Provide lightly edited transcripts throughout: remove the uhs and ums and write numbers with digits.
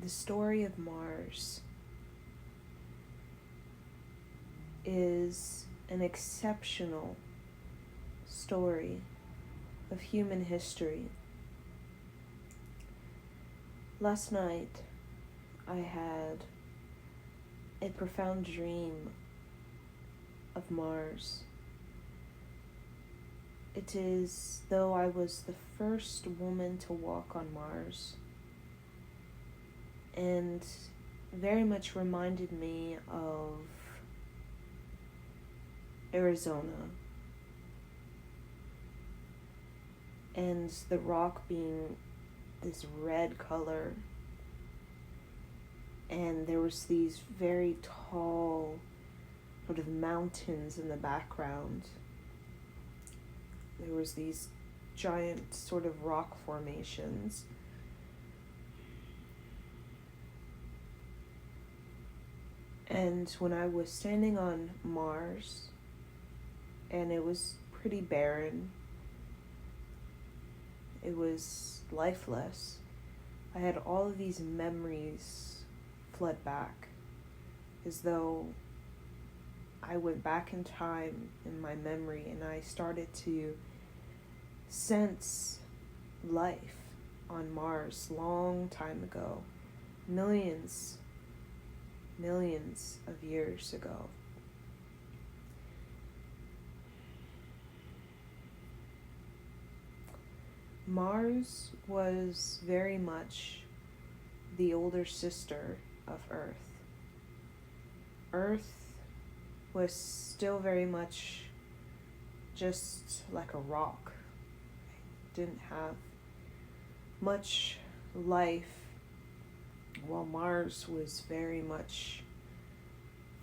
The story of Mars is an exceptional story of human history. Last night, I had a profound dream of Mars. It is though I was the first woman to walk on Mars, and very much reminded me of Arizona and the rock being this red color, and there was these very tall sort of mountains in the background. There was these giant sort of rock formations. And when I was standing on Mars, and it was pretty barren, it was lifeless, I had all of these memories flood back, as though I went back in time in my memory and I started to sense life on Mars long time ago, millions of years ago. Mars was very much the older sister of Earth. Earth was still very much just like a rock. It didn't have much life, while Mars was very much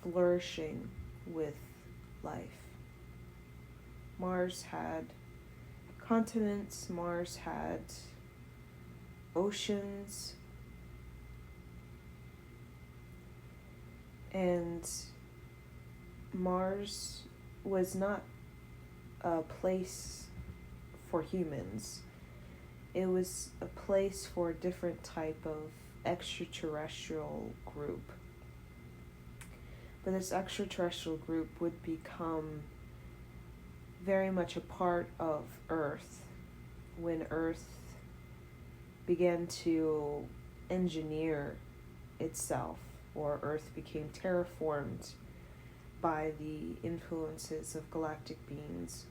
flourishing with life. Mars had continents, Mars had oceans, and Mars was not a place for humans. It was a place for a different type of extraterrestrial group. But this extraterrestrial group would become very much a part of Earth when Earth began to engineer itself, or Earth became terraformed by the influences of galactic beings.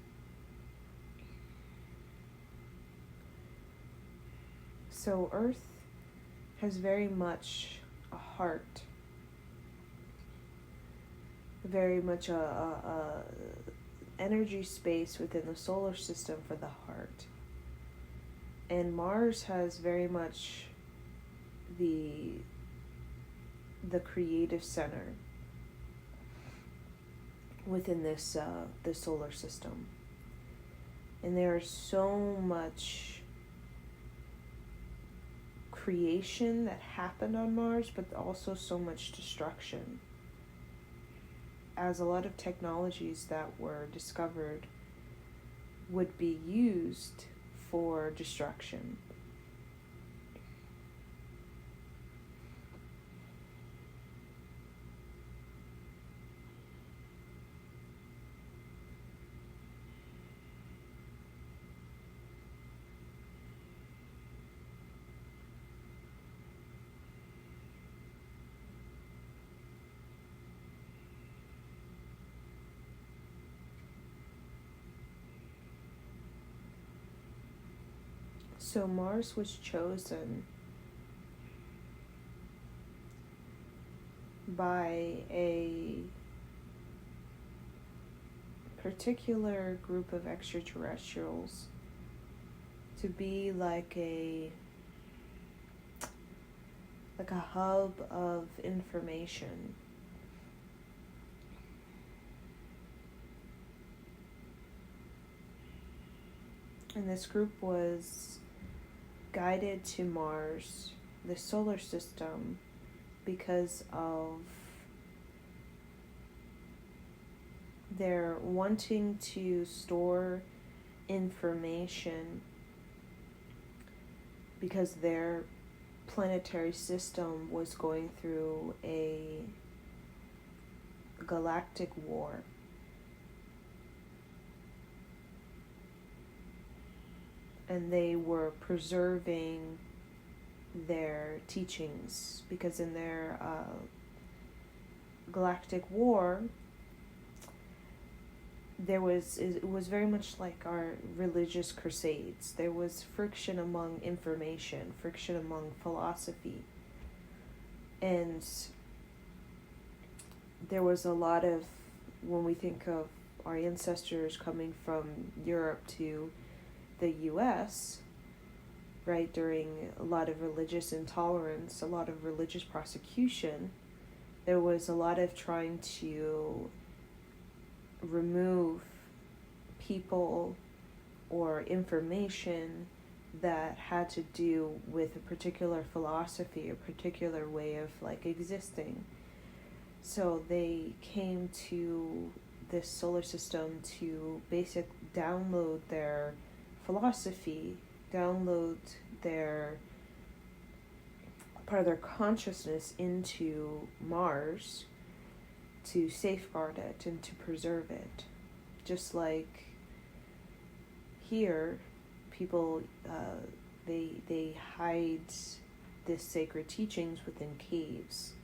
So Earth has very much a heart, very much a energy space within the solar system for the heart. And Mars has very much the creative center within this the solar system. And there is so much creation that happened on Mars, but also so much destruction, as a lot of technologies that were discovered would be used for destruction. So Mars was chosen by a particular group of extraterrestrials to be like a hub of information. And this group was guided to Mars, the solar system, because of their wanting to store information, because their planetary system was going through a galactic war. And they were preserving their teachings, because in their galactic war, it was very much like our religious crusades. There was friction among information, friction among philosophy, and there was a lot of, when we think of our ancestors coming from Europe to the US, right, during a lot of religious intolerance, a lot of religious persecution, there was a lot of trying to remove people or information that had to do with a particular philosophy, a particular way of like existing. So they came to this solar system to download their philosophy, download their part of their consciousness into Mars to safeguard it and to preserve it. Just like here, people, they hide this sacred teachings within caves,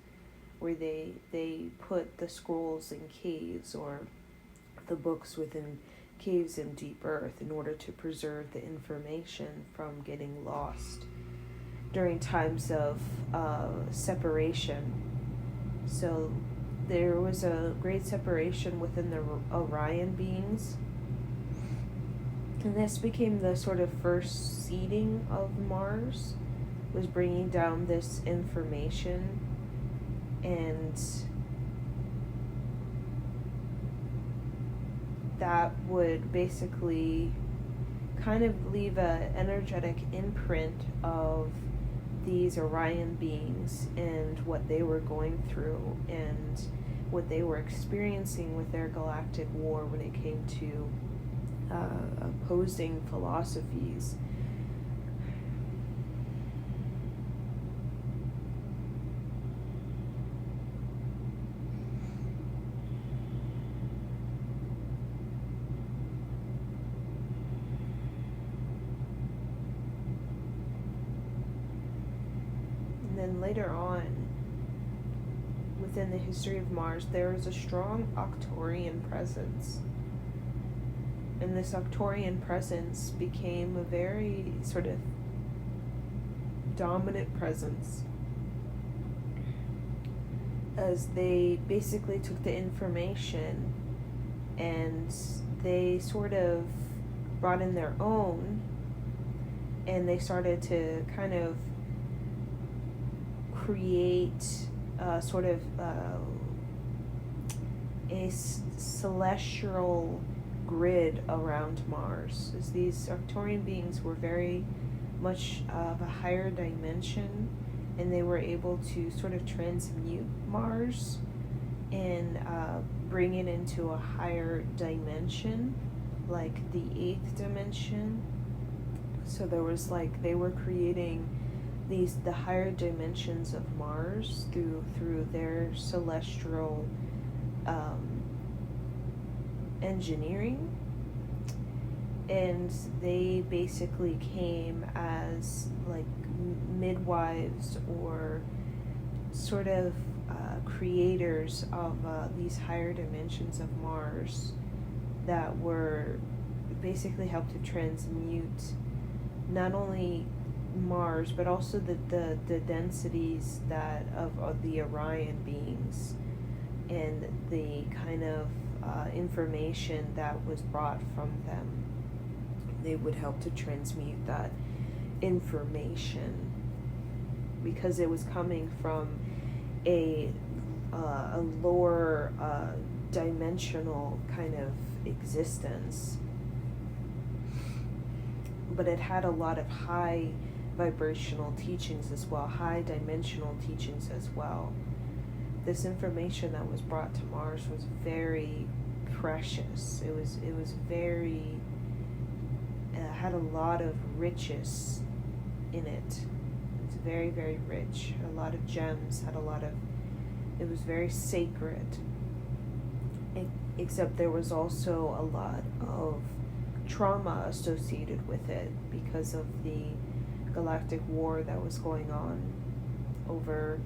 where they put the scrolls in caves or the books within caves in deep earth in order to preserve the information from getting lost during times of separation. So there was a great separation within the Orion beings, and this became the sort of first seeding of Mars, was bringing down this information, and that would basically kind of leave an energetic imprint of these Orion beings and what they were going through and what they were experiencing with their galactic war when it came to opposing philosophies. Then later on, within the history of Mars, there is a strong Arcturian presence. And this Arcturian presence became a very sort of dominant presence, as they basically took the information and they sort of brought in their own, and they started to kind of create sort of a celestial grid around Mars, as these Arcturian beings were very much of a higher dimension, and they were able to sort of transmute Mars and bring it into a higher dimension, like the 8th dimension. So there was like, they were creating the higher dimensions of Mars through their celestial engineering, and they basically came as like midwives or sort of creators of these higher dimensions of Mars that were basically helped to transmute not only Mars, but also the densities that of the Orion beings, and the kind of information that was brought from them. They would help to transmute that information, because it was coming from a lower dimensional kind of existence, but it had a lot of high vibrational teachings as well, high dimensional teachings as well. This information that was brought to Mars was very precious. It was very had a lot of riches in it, was very, very rich, had a lot of gems, it was very sacred. Except there was also a lot of trauma associated with it because of the galactic war that was going on over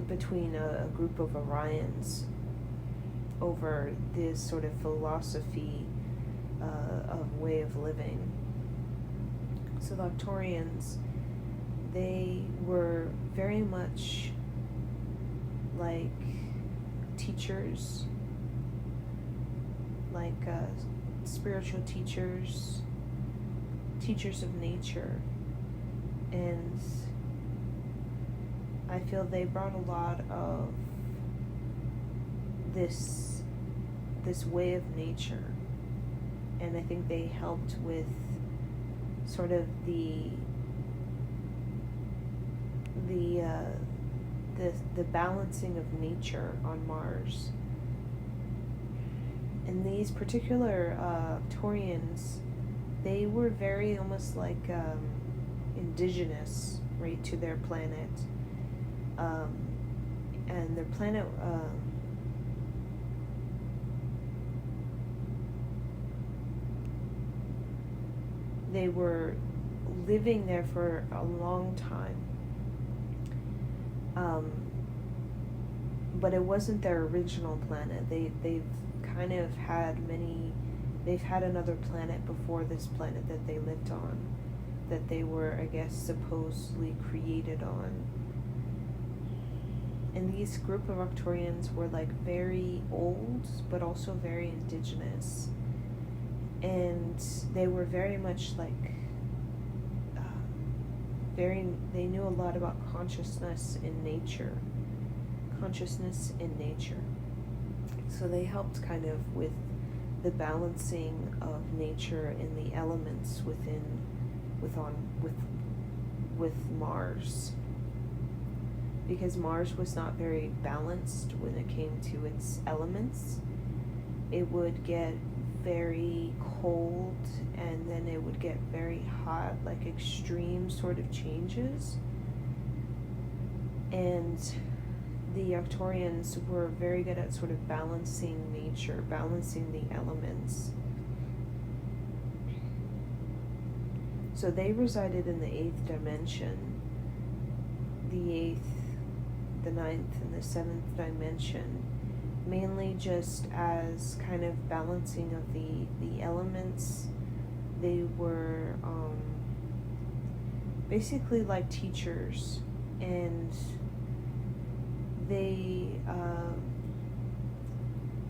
between a group of Orions over this sort of philosophy of way of living. So the Arcturians, they were very much like teachers, like spiritual teachers, teachers of nature, and I feel they brought a lot of this way of nature, and I think they helped with sort of the balancing of nature on Mars. And these particular Taurians, they were very almost like indigenous, right, to their planet. And their planet they were living there for a long time. But it wasn't their original planet. They've kind of they've had another planet before this planet that they lived on, that they were, I guess, supposedly created on. And these group of Arcturians were like very old, but also very indigenous. And they were very much like, they knew a lot about consciousness in nature. So they helped kind of with the balancing of nature and the elements with Mars. Because Mars was not very balanced when it came to its elements. It would get very cold and then it would get very hot, like extreme sort of changes. And the Arcturians were very good at sort of balancing nature, balancing the elements. So they resided in the 8th dimension, the 8th, the 9th, and the 7th dimension, mainly just as kind of balancing of the elements. They were basically like teachers, and they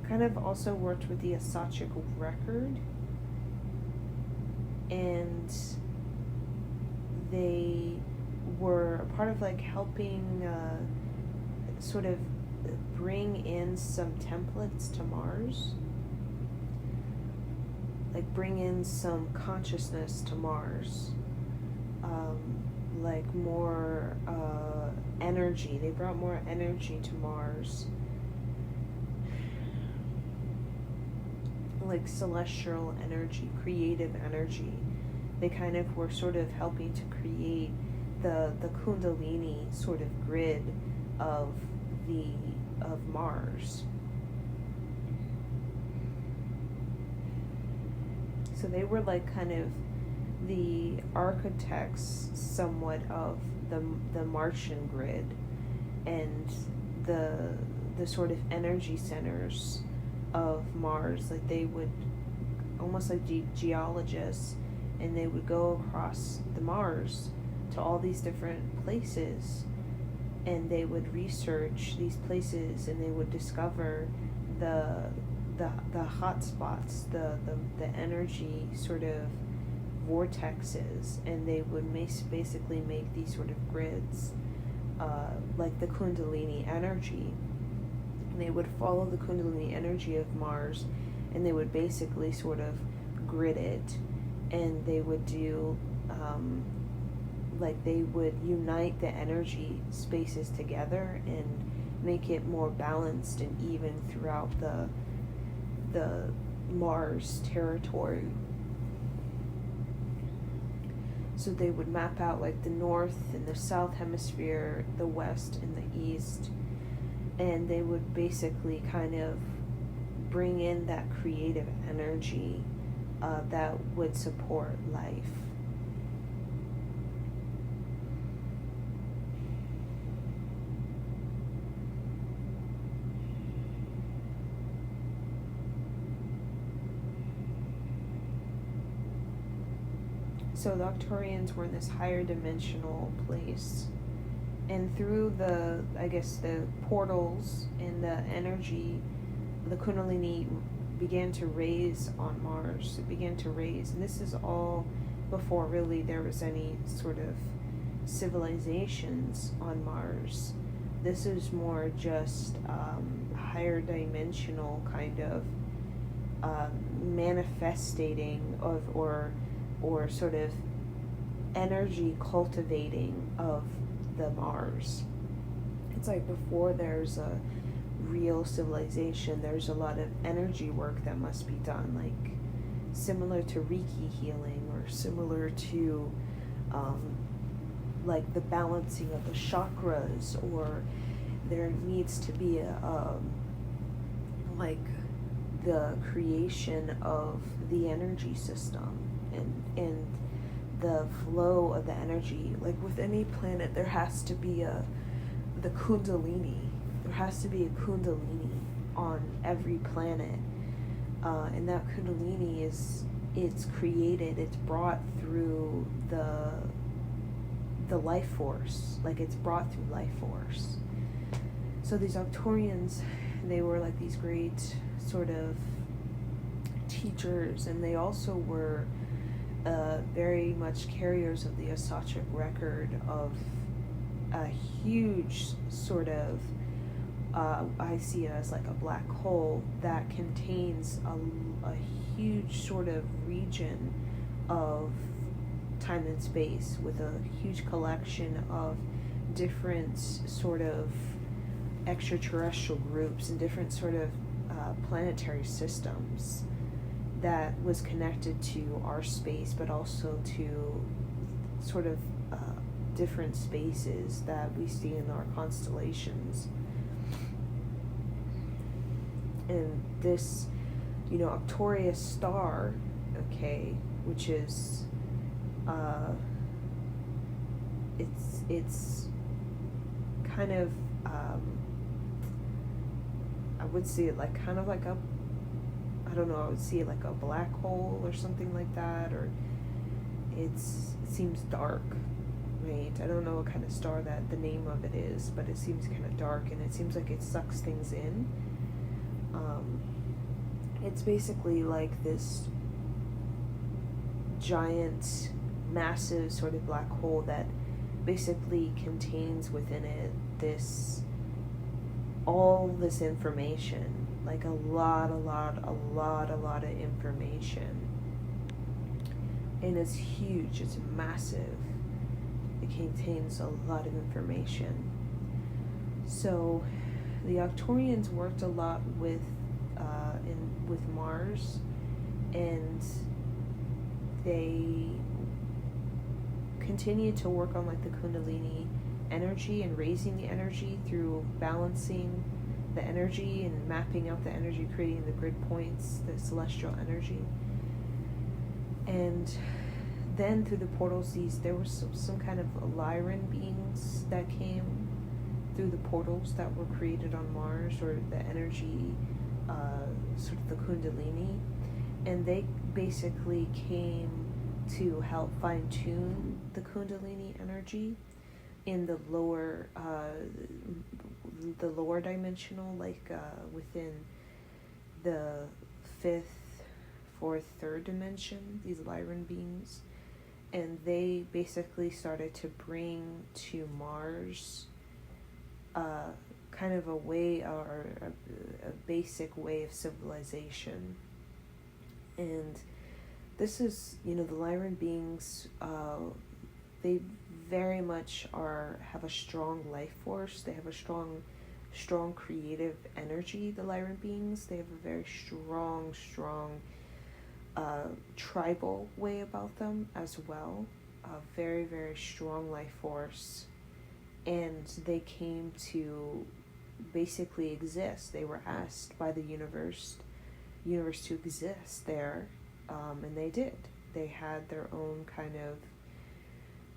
kind of also worked with the Akashic record, and they were a part of like helping sort of bring in some templates to Mars, like bring in some consciousness to Mars, like more energy. They brought more energy to Mars, like celestial energy, creative energy. They kind of were sort of helping to create the Kundalini sort of grid of Mars. So they were like kind of the architects somewhat of the Martian grid and the sort of energy centers of Mars. Like they would almost like geologists, and they would go across the Mars to all these different places, and they would research these places, and they would discover the hot spots, the energy sort of vortexes, and they would basically make these sort of grids, like the Kundalini energy. And they would follow the Kundalini energy of Mars, and they would basically sort of grid it, and they would do like they would unite the energy spaces together and make it more balanced and even throughout the Mars territory. So they would map out like the north and the south hemisphere, the west and the east, and they would basically kind of bring in that creative energy that would support life. So the Arcturians were in this higher dimensional place, and through the portals and the energy, the Kundalini began to raise on Mars. It began to raise, and this is all before really there was any sort of civilizations on Mars. This is more just higher dimensional kind of manifestating of or sort of energy cultivating of the Mars. It's like before there's a real civilization, there's a lot of energy work that must be done, like similar to Reiki healing or similar to like the balancing of the chakras, or there needs to be like the creation of the energy system and the flow of the energy. Like with any planet, there has to be the Kundalini. There has to be a Kundalini on every planet, and that Kundalini it's created. It's brought through the life force. Like it's brought through life force. So these Arcturians, they were like these great sort of teachers, and they also were very much carriers of the Akashic record of a huge sort of I see it as like a black hole that contains a huge sort of region of time and space with a huge collection of different sort of extraterrestrial groups and different sort of planetary systems that was connected to our space, but also to sort of different spaces that we see in our constellations. And this, Arcturus star, okay, which is, it's kind of, I would see it like kind of like a, I don't know, I would see it like a black hole or something like that, or it seems dark, right? I don't know what kind of star that the name of it is, but it seems kind of dark, and it seems like it sucks things in. It's basically like this giant, massive sort of black hole that basically contains within it all this information, like a lot of information. And it's huge, it's massive. It contains a lot of information. So the Arcturians worked a lot with Mars, and they continued to work on like the Kundalini energy and raising the energy through balancing the energy and mapping out the energy, creating the grid points, the celestial energy. And then through the portals, there were some kind of Lyran beings that came through the portals that were created on Mars, or the energy, sort of the Kundalini, and they basically came to help fine-tune the Kundalini energy in the lower dimensional, like within the fifth, fourth, third dimension, these Lyran beings. And they basically started to bring to Mars kind of a way, or a basic way of civilization. And this is, the Lyran beings, they very much have a strong life force. They have a strong creative energy, the Lyran beings. They have a very strong tribal way about them as well. a very, very strong life force, and they came to basically exist. They were asked by the universe to exist there, and they did. They had their own kind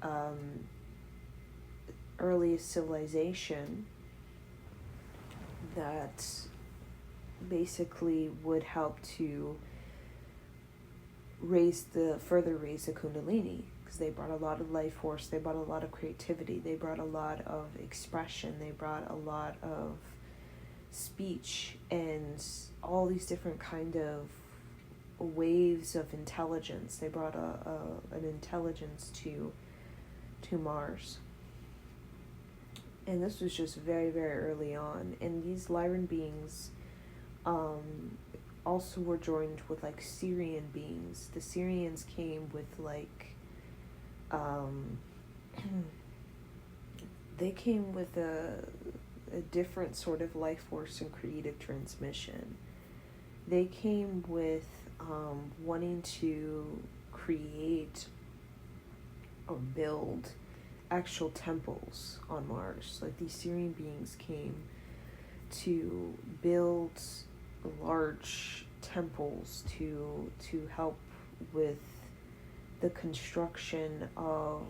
of earliest civilization that basically would help to further raise the Kundalini, because they brought a lot of life force, they brought a lot of creativity, they brought a lot of expression, they brought a lot of speech, and all these different kind of waves of intelligence. They brought an intelligence to Mars. And this was just very, very early on. And these Lyran beings also were joined with like Syrian beings. The Syrians came with like they came with a different sort of life force and creative transmission. They came with wanting to create or build actual temples on Mars. Like these Syrian beings came to build large temples to help with the construction of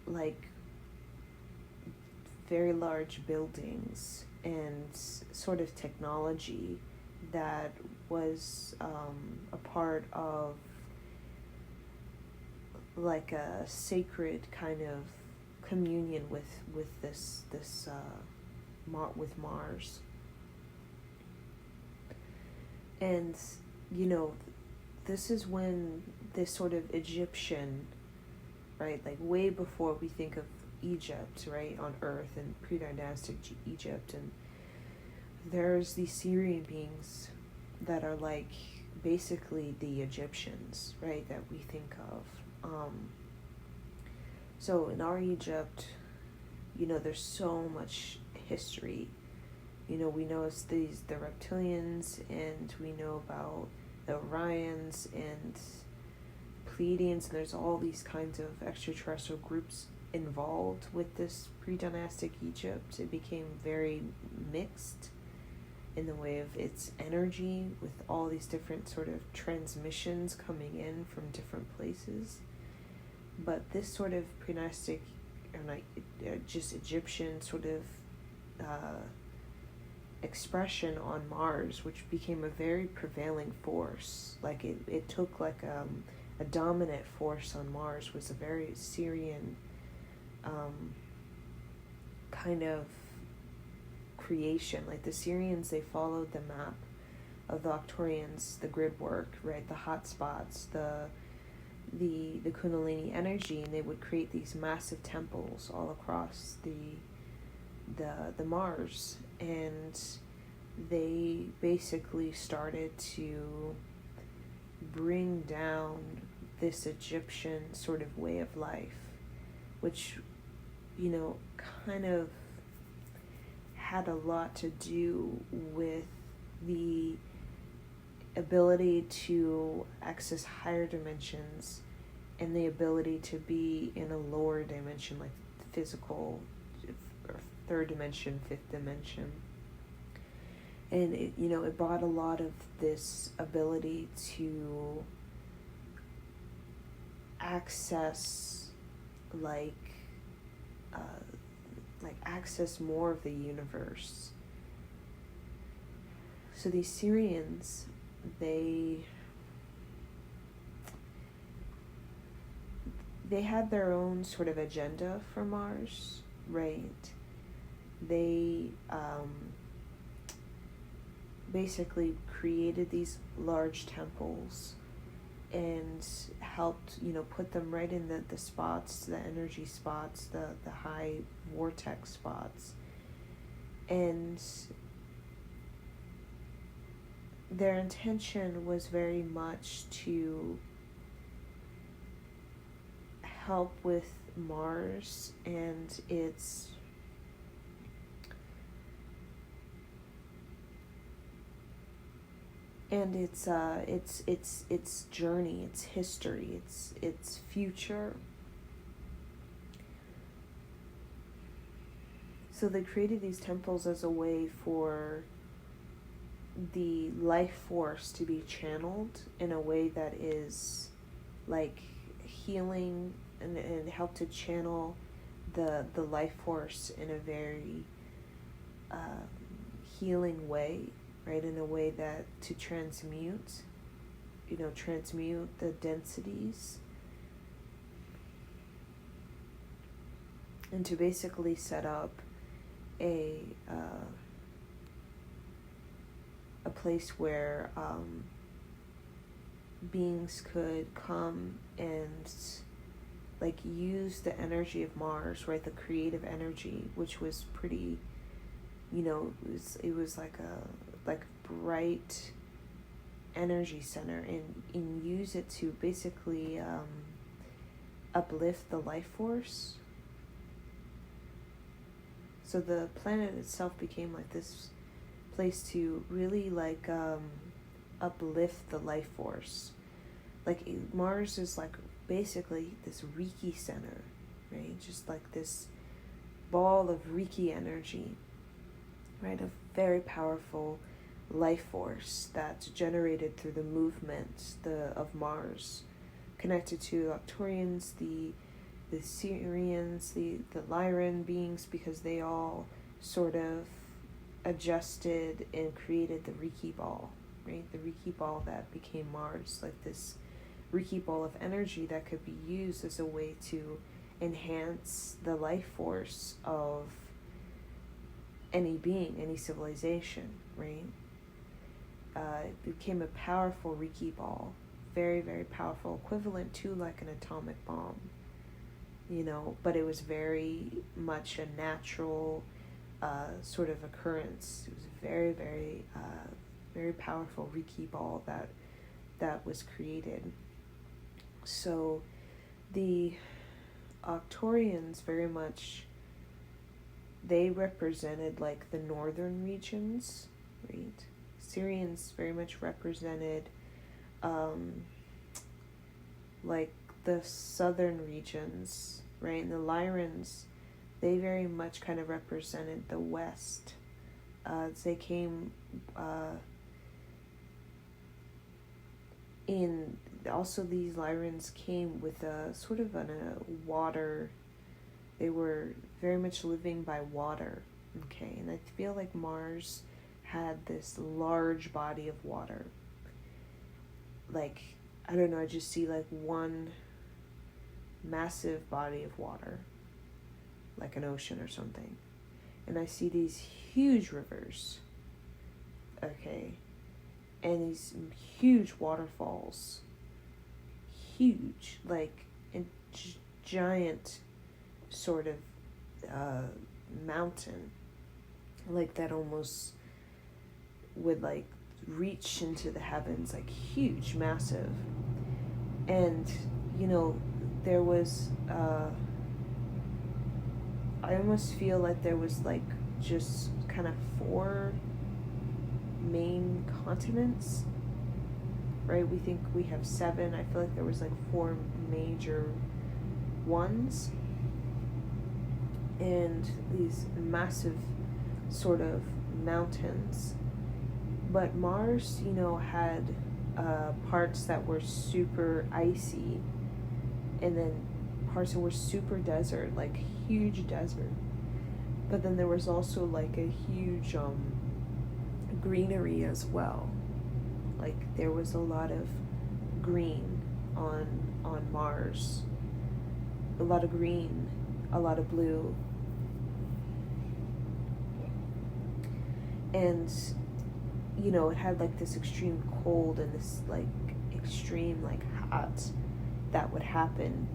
like very large buildings and sort of technology that was a part of like a sacred kind of communion with this with Mars. And this is when this sort of Egyptian, right, like way before we think of Egypt, right, on Earth and pre-dynastic Egypt, and there's these Syrian beings that are like basically the Egyptians, right, that we think of. So in our Egypt, there's so much history. We know it's the reptilians, and we know about the Orions and Pleiadians, and there's all these kinds of extraterrestrial groups involved with this pre-dynastic Egypt. It became very mixed in the way of its energy, with all these different sort of transmissions coming in from different places. But this sort of pre-dynastic, or not, just Egyptian sort of expression on Mars, which became a very prevailing force. Like it took like a dominant force on Mars, was a very Syrian kind of creation. Like the Syrians, they followed the map of the Arcturians, the grid work, right, the hot spots, the Kundalini energy, and they would create these massive temples all across the Mars, and they basically started to bring down this Egyptian sort of way of life, which kind of had a lot to do with the ability to access higher dimensions and the ability to be in a lower dimension, like physical, or third dimension, fifth dimension. And it brought a lot of this ability to access access more of the universe. So these Syrians, they had their own sort of agenda for Mars, right? They basically created these large temples and helped, put them right in the spots, the energy spots, the high vortex spots. And their intention was very much to help with Mars and its and its journey, its history, its future. So they created these temples as a way for the life force to be channeled in a way that is like healing, and help to channel the life force in a very healing way, right? In a way that to transmute the densities, and to basically set up a place where beings could come and like use the energy of Mars, right? The creative energy, which was pretty, it was like a bright energy center, and use it to basically uplift the life force. So the planet itself became like this place to really like uplift the life force. Like Mars is like basically this Reiki center, right? Just like this ball of Reiki energy, right? A very powerful life force that's generated through the movement of Mars, connected to Arcturians, the Syrians, the Lyran beings, because they all sort of adjusted and created the Reiki ball, right? The Reiki ball that became Mars, like this Reiki ball of energy that could be used as a way to enhance the life force of any being, any civilization, right? It became a powerful Reiki ball, very, very powerful, equivalent to like an atomic bomb, but it was very much a natural sort of occurrence. It was a very, very, very powerful Reiki ball that was created. So the Arcturians very much, they represented like the northern regions, right? Syrians very much represented like the southern regions, right? And the Lyrans, they very much kind of represented the west. They came in, also these Lyrans came with a sort of a water, they were very much living by water, okay? And I feel like Mars had this large body of water. Like, I don't know, I just see like one massive body of water, like an ocean or something. And I see these huge rivers, okay? And these huge waterfalls. Huge, like a giant sort of mountain, like that almost would like reach into the heavens, like huge, massive. And there was I almost feel like there was like just kind of 4 main continents, right? We think we have 7. I feel like there was like 4 major ones, and these massive sort of mountains. But Mars, had parts that were super icy, and then parts that were super desert, like huge desert. But then there was also like a huge greenery as well. Like there was a lot of green on Mars. A lot of green, a lot of blue. And it had like this extreme cold and this like extreme like hot that would happen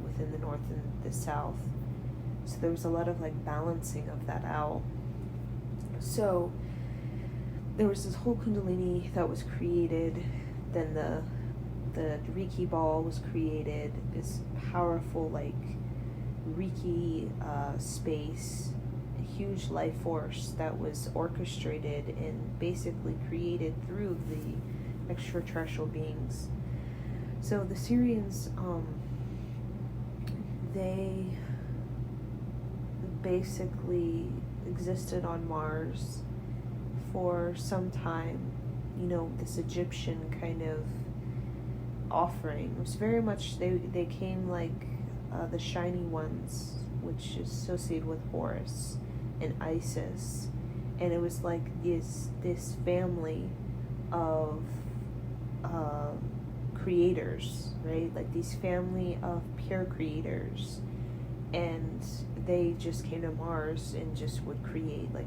within the north and the south. So there was a lot of like balancing of that out. So there was this whole Kundalini that was created. Then the Reiki ball was created. This powerful like Reiki space, huge life force that was orchestrated and basically created through the extraterrestrial beings. So the Syrians, they basically existed on Mars for some time. This Egyptian kind of offering. It was very much, they came like the shiny ones, which is associated with Horus and Isis, and it was like this family of creators, right? Like these family of pure creators, and they just came to Mars and just would create like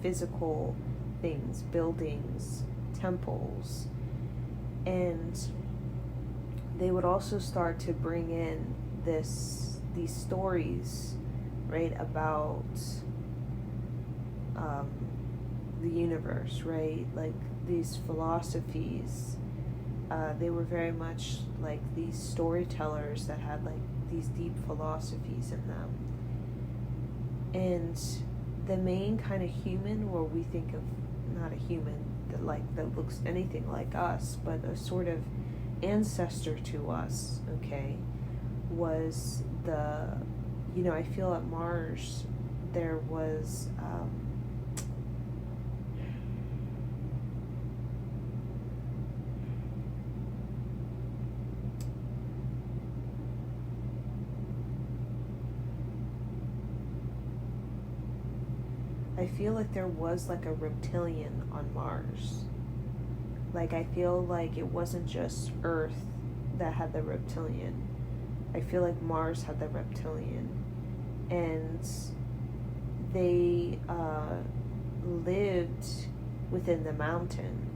physical things, buildings, temples, and they would also start to bring in these stories, right, about the universe, right? Like these philosophies. They were very much like these storytellers that had like these deep philosophies in them. And the main kind of human, where we think of not a human that looks anything like us, but a sort of ancestor to us, okay, was I feel at Mars there was I feel like there was like a reptilian on Mars. Like I feel like it wasn't just Earth that had the reptilian. I feel like Mars had the reptilian, and they lived within the mountain.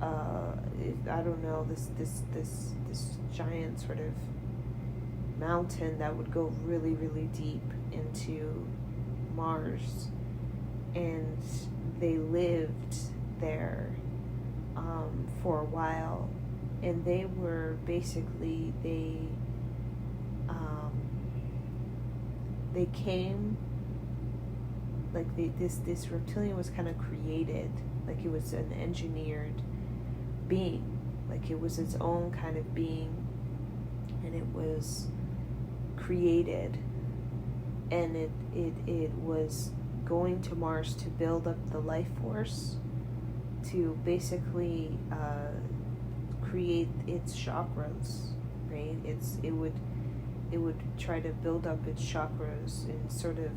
I don't know, this giant sort of mountain that would go really, really deep into Mars, and they lived there for a while, and they were basically they came like this reptilian was kind of created, like it was an engineered being, like it was its own kind of being, and it was created, and it was going to Mars to build up the life force, to basically create its chakras, right? It would try to build up its chakras and sort of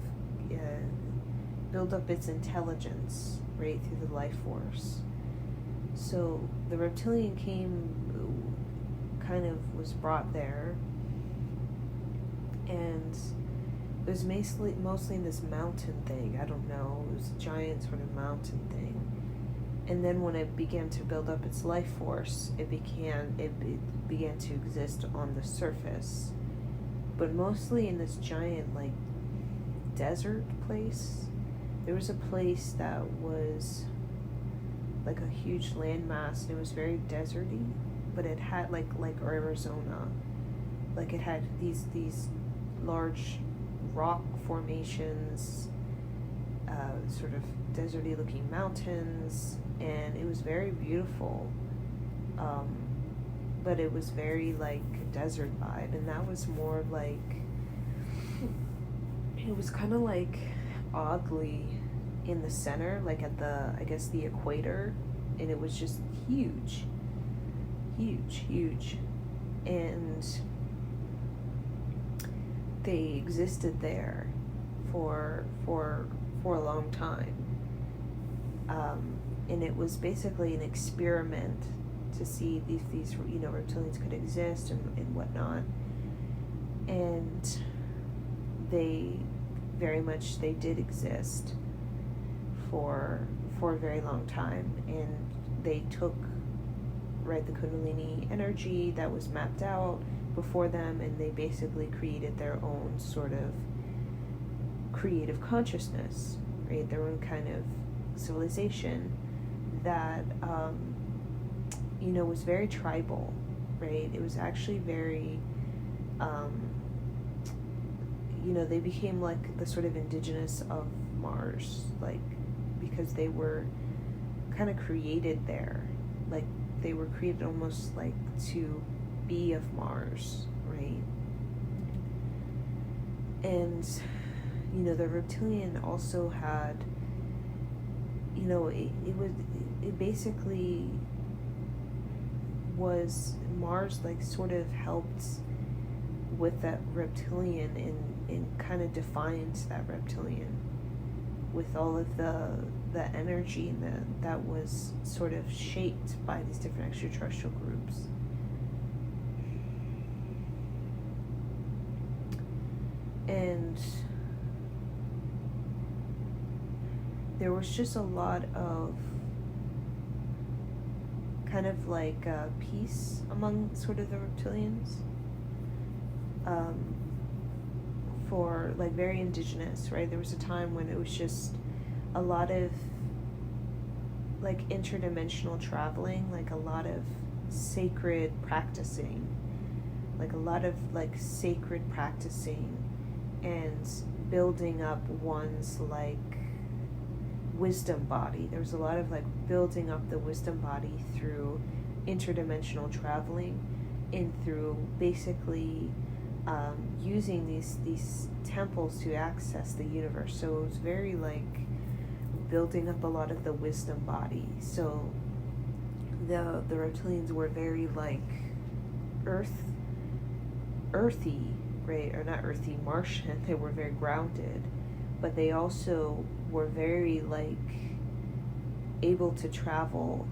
build up its intelligence, right, through the life force. So the reptilian was brought there, and it was mostly in this mountain thing. I don't know, it was a giant sort of mountain thing. And then when it began to build up its life force, it began to exist on the surface, but mostly in this giant like desert place. There was a place that was like a huge landmass, and it was very deserty, but it had like Arizona, like it had these large rock formations, sort of deserty looking mountains, and it was very beautiful, but it was very like a desert vibe, and that was more like, it was kind of like oddly in the center, like at the equator, and it was just huge, and they existed there for a long time, and it was basically an experiment to see if these reptilians could exist and whatnot, and they did exist for a very long time, and they took, right, the Kundalini energy that was mapped out before them, and they basically created their own sort of creative consciousness, right, their own kind of civilization that was very tribal, right? It was actually very they became like the sort of indigenous of Mars, like, because they were kind of created there. Like, they were created almost like to be of Mars, right? And, the reptilian also had, it basically was Mars, like, sort of helped with that reptilian and kind of defined that reptilian with all of the energy that was sort of shaped by these different extraterrestrial groups. And there was just a lot of kind of like peace among sort of the reptilians, for like very indigenous, right? There was a time when it was just a lot of like interdimensional traveling, like a lot of sacred practicing, like a lot of like sacred practicing and building up one's like wisdom body. There was a lot of like building up the wisdom body through interdimensional traveling and through basically using these temples to access the universe. So it was very like building up a lot of the wisdom body. So the reptilians were very like earthy, right? Or not earthy, Martian. They were very grounded, but they also were very like able to travel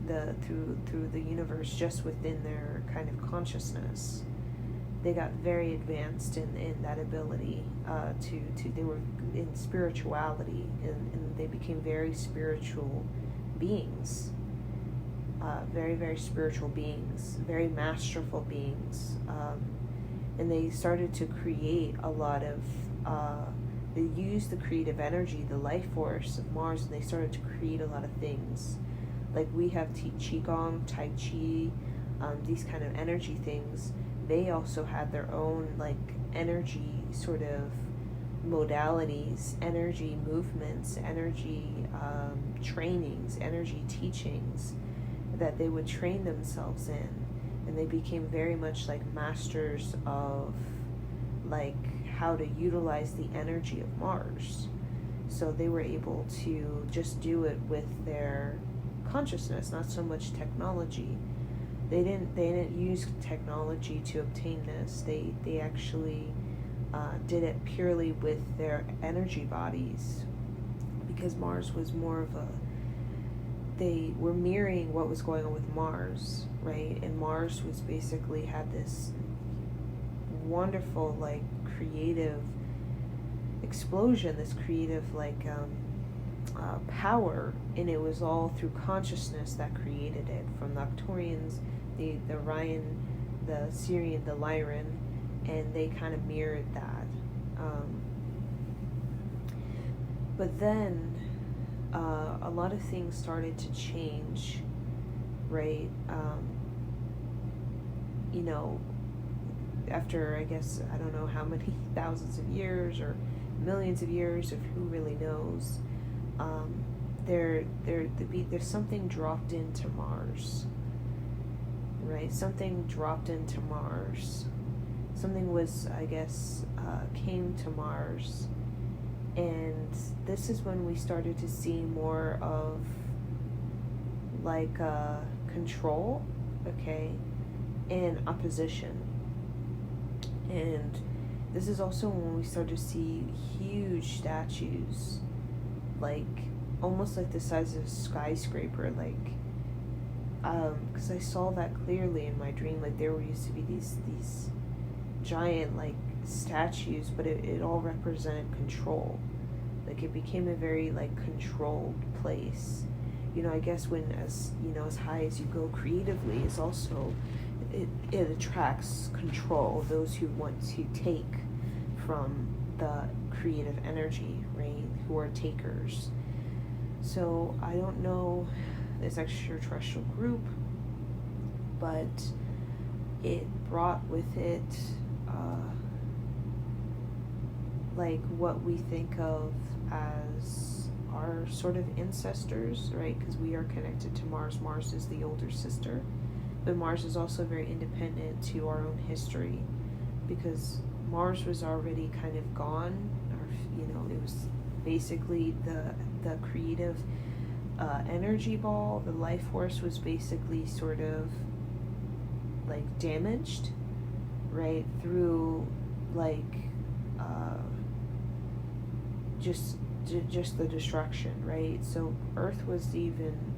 through the universe just within their kind of consciousness. They got very advanced in that ability to they were in spirituality, and they became very spiritual beings, very, very spiritual beings, very masterful beings, and they started to create a lot of they used the creative energy, the life force of Mars, and they started to create a lot of things. Like we have Qigong, Tai Chi, these kind of energy things. They also had their own like energy sort of modalities, energy movements, energy trainings, energy teachings that they would train themselves in, and they became very much like masters of like how to utilize the energy of Mars. So they were able to just do it with their consciousness, not so much technology. They didn't use technology to obtain this. They actually did it purely with their energy bodies, because Mars was more of a, they were mirroring what was going on with Mars, right? And Mars was basically had this wonderful like creative explosion, this creative like power, and it was all through consciousness that created it, from the Arcturians, the Ryan, the Sirian, the Lyran, and they kind of mirrored that. But then a lot of things started to change, right? After, I guess, I don't know how many thousands of years or millions of years, of who really knows, there's something dropped into Mars, right? Something dropped into Mars. Something was, I guess, came to Mars, and this is when we started to see more of like control, okay, and opposition. And this is also when we start to see huge statues, like almost like the size of a skyscraper, like because I saw that clearly in my dream. Like there used to be these giant like statues, but it all represented control. Like it became a very like controlled place. I guess when as high as you go creatively is also it attracts control, those who want to take from the creative energy, right? Who are takers. So I don't know this extraterrestrial group, but it brought with it like what we think of as our sort of ancestors, right? Because we are connected to Mars. Mars is the older sister, but Mars is also very independent to our own history, because Mars was already kind of gone, or it was basically the creative energy ball. The life force was basically sort of like damaged, right, through like just the destruction, right? So Earth was even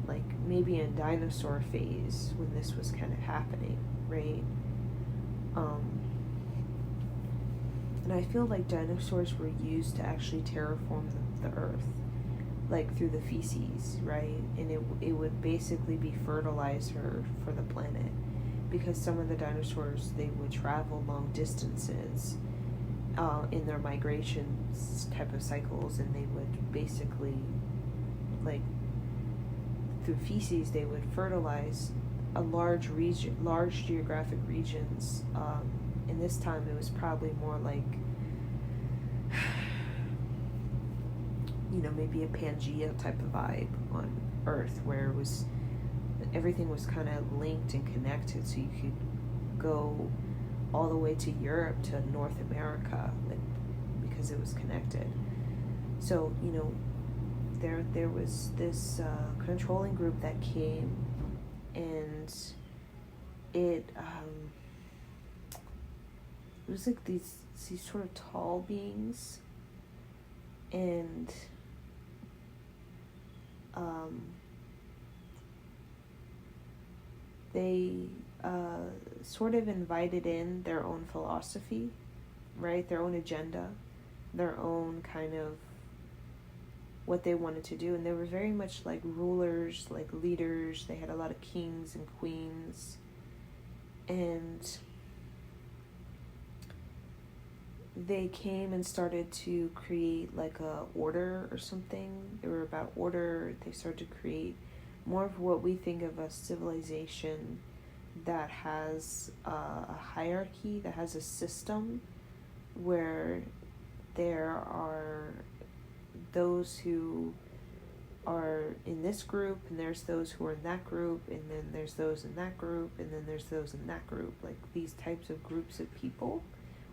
like maybe in dinosaur phase when this was kind of happening, right? And I feel like dinosaurs were used to actually terraform the Earth, like through the feces, right? And it would basically be fertilizer for the planet, because some of the dinosaurs, they would travel long distances in their migrations type of cycles, and they would basically, like, through feces, they would fertilize a large geographic regions. And this time it was probably more like, maybe a Pangea type of vibe on Earth, where it was, everything was kind of linked and connected, so you could go all the way to Europe, to North America, like, because it was connected. So, there was this controlling group that came, and it was like these sort of tall beings, and they sort of invited in their own philosophy, right? Their own agenda, their own kind of what they wanted to do. And they were very much like rulers, like leaders. They had a lot of kings and queens. And they came and started to create like a order or something. They were about order. They started to create more of what we think of as civilization, that has a hierarchy, that has a system where there are those who are in this group, and there's those who are in that group, and then there's those in that group, and then there's those in that group, like these types of groups of people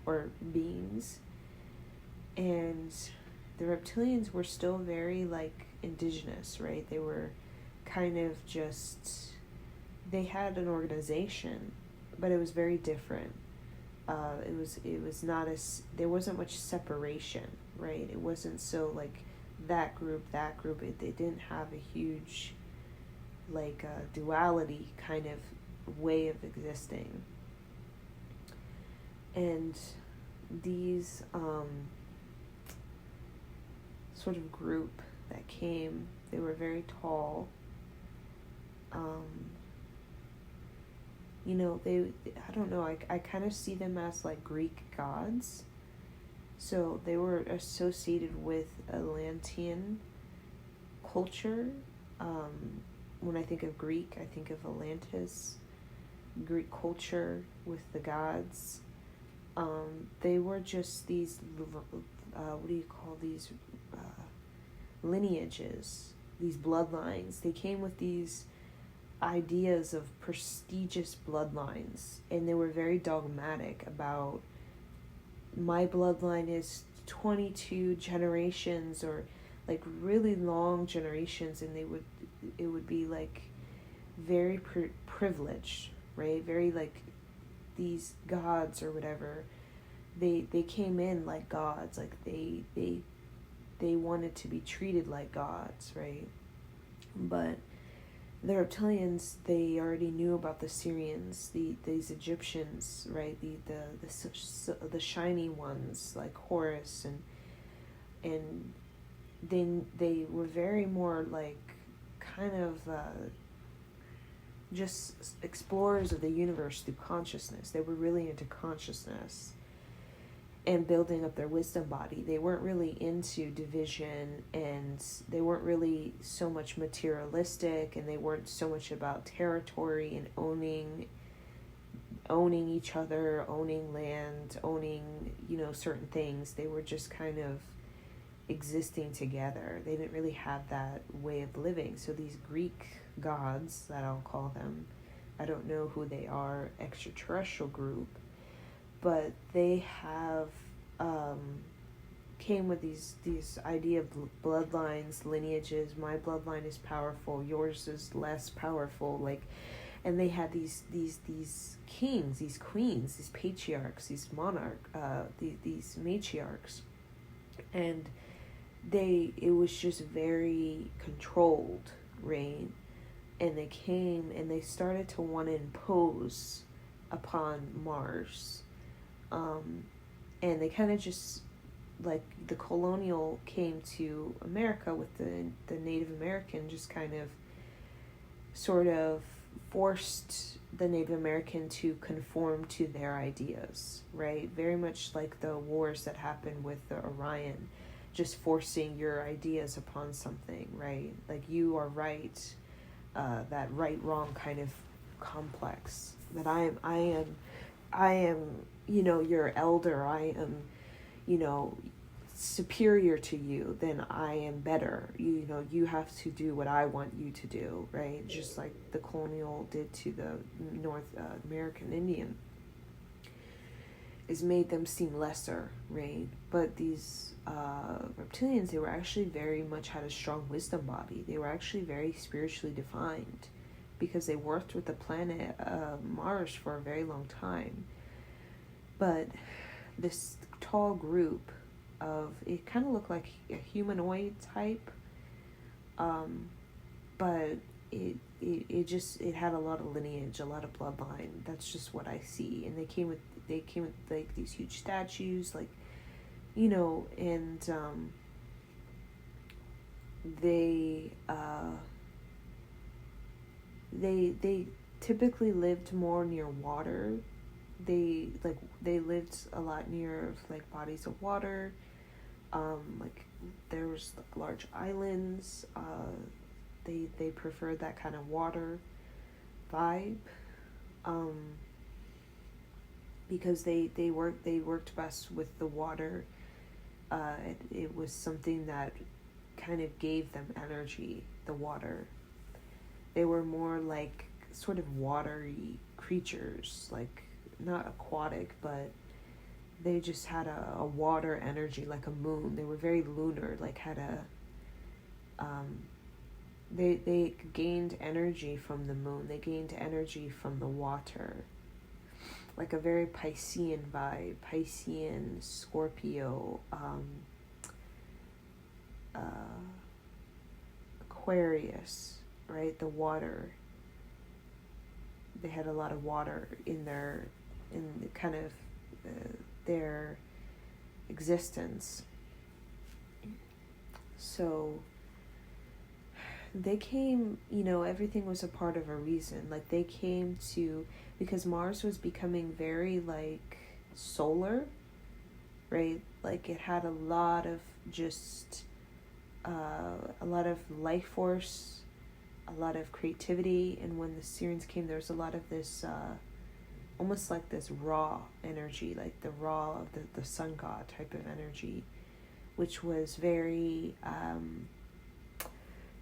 or beings. And the reptilians were still very like indigenous, right? They were kind of just, they had an organization, but it was very different. It was not as, there wasn't much separation, right? It wasn't so like that group. They didn't have a huge like duality kind of way of existing. And these sort of group that came, they were very tall. I don't know, I kind of see them as like Greek gods. So they were associated with Atlantean culture. When I think of Greek, I think of Atlantis, Greek culture with the gods. They were just these, what do you call these, lineages, these bloodlines. They came with these ideas of prestigious bloodlines, and they were very dogmatic about, my bloodline is 22 generations, or like really long generations, and it would be like very privileged, right? Very like these gods or whatever. They came in like gods, like they wanted to be treated like gods, right? But the reptilians, they already knew about the Syrians, these Egyptians, right? The shiny ones like Horus, and they were very more like kind of just explorers of the universe through consciousness. They were really into consciousness and building up their wisdom body. They weren't really into division, and they weren't really so much materialistic, and they weren't so much about territory and owning each other, owning land, owning, certain things. They were just kind of existing together. They didn't really have that way of living. So these Greek gods, that I'll call them, I don't know who they are, extraterrestrial group, but they have came with these idea of bloodlines, lineages. My bloodline is powerful, yours is less powerful, like, and they had these kings, these queens, these patriarchs, these these matriarchs, and it was just very controlled reign, and they came and they started to want to impose upon Mars, and they kind of just, like, the colonial came to America with the Native American, just kind of sort of forced the Native American to conform to their ideas, right? Very much like the wars that happened with the Orion, just forcing your ideas upon something, right? Like, you are right, that right wrong kind of complex, that I am your elder, I am superior to you, then I am better, you have to do what I want you to do, right? Just like the colonial did to the North American Indian, is made them seem lesser, right? But these reptilians, they were actually very much had a strong wisdom body. They were actually very spiritually defined, because they worked with the planet Mars for a very long time. But this tall group of, it kind of looked like a humanoid type, but it had a lot of lineage, a lot of bloodline. That's just what I see. And they came with like these huge statues, like, and they typically lived more near water. They lived a lot near, like, bodies of water. Like, there was, like, large islands. They preferred that kind of water vibe, because they worked best with the water. It was something that kind of gave them energy. The water. They were more like sort of watery creatures, like, not aquatic, but they just had a water energy, like a moon. They were very lunar, like, had a they gained energy from the moon. They gained energy from the water, like a very Piscean vibe, Piscean, Scorpio, Aquarius, right? The water. They had a lot of water in kind of their existence. So they came, everything was a part of a reason. Like, they came because Mars was becoming very, like, solar, right? Like, it had a lot of just, a lot of life force, a lot of creativity. And when the Sirians came, there was a lot of this, almost like this raw energy, like the raw of the sun god type of energy, which was very,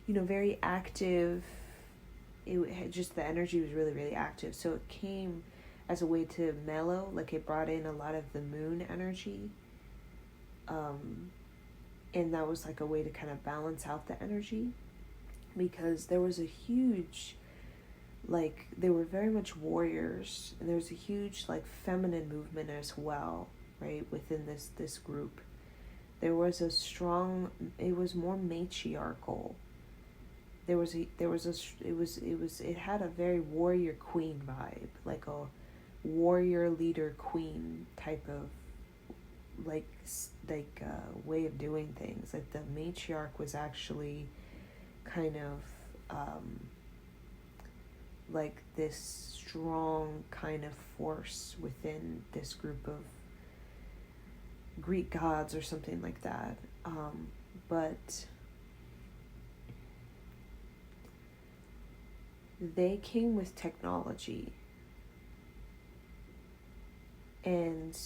very active. It had just, the energy was really, really active. So it came as a way to mellow, like, it brought in a lot of the moon energy. And that was like a way to kind of balance out the energy, because there was a huge, like, they were very much warriors, and there was a huge, like, feminine movement as well, right, within this group. There was a strong, it was more matriarchal. It had a very warrior queen vibe, like a warrior leader queen type of, like way of doing things. Like, the matriarch was actually kind of like this strong kind of force within this group of Greek gods or something like that. But they came with technology, and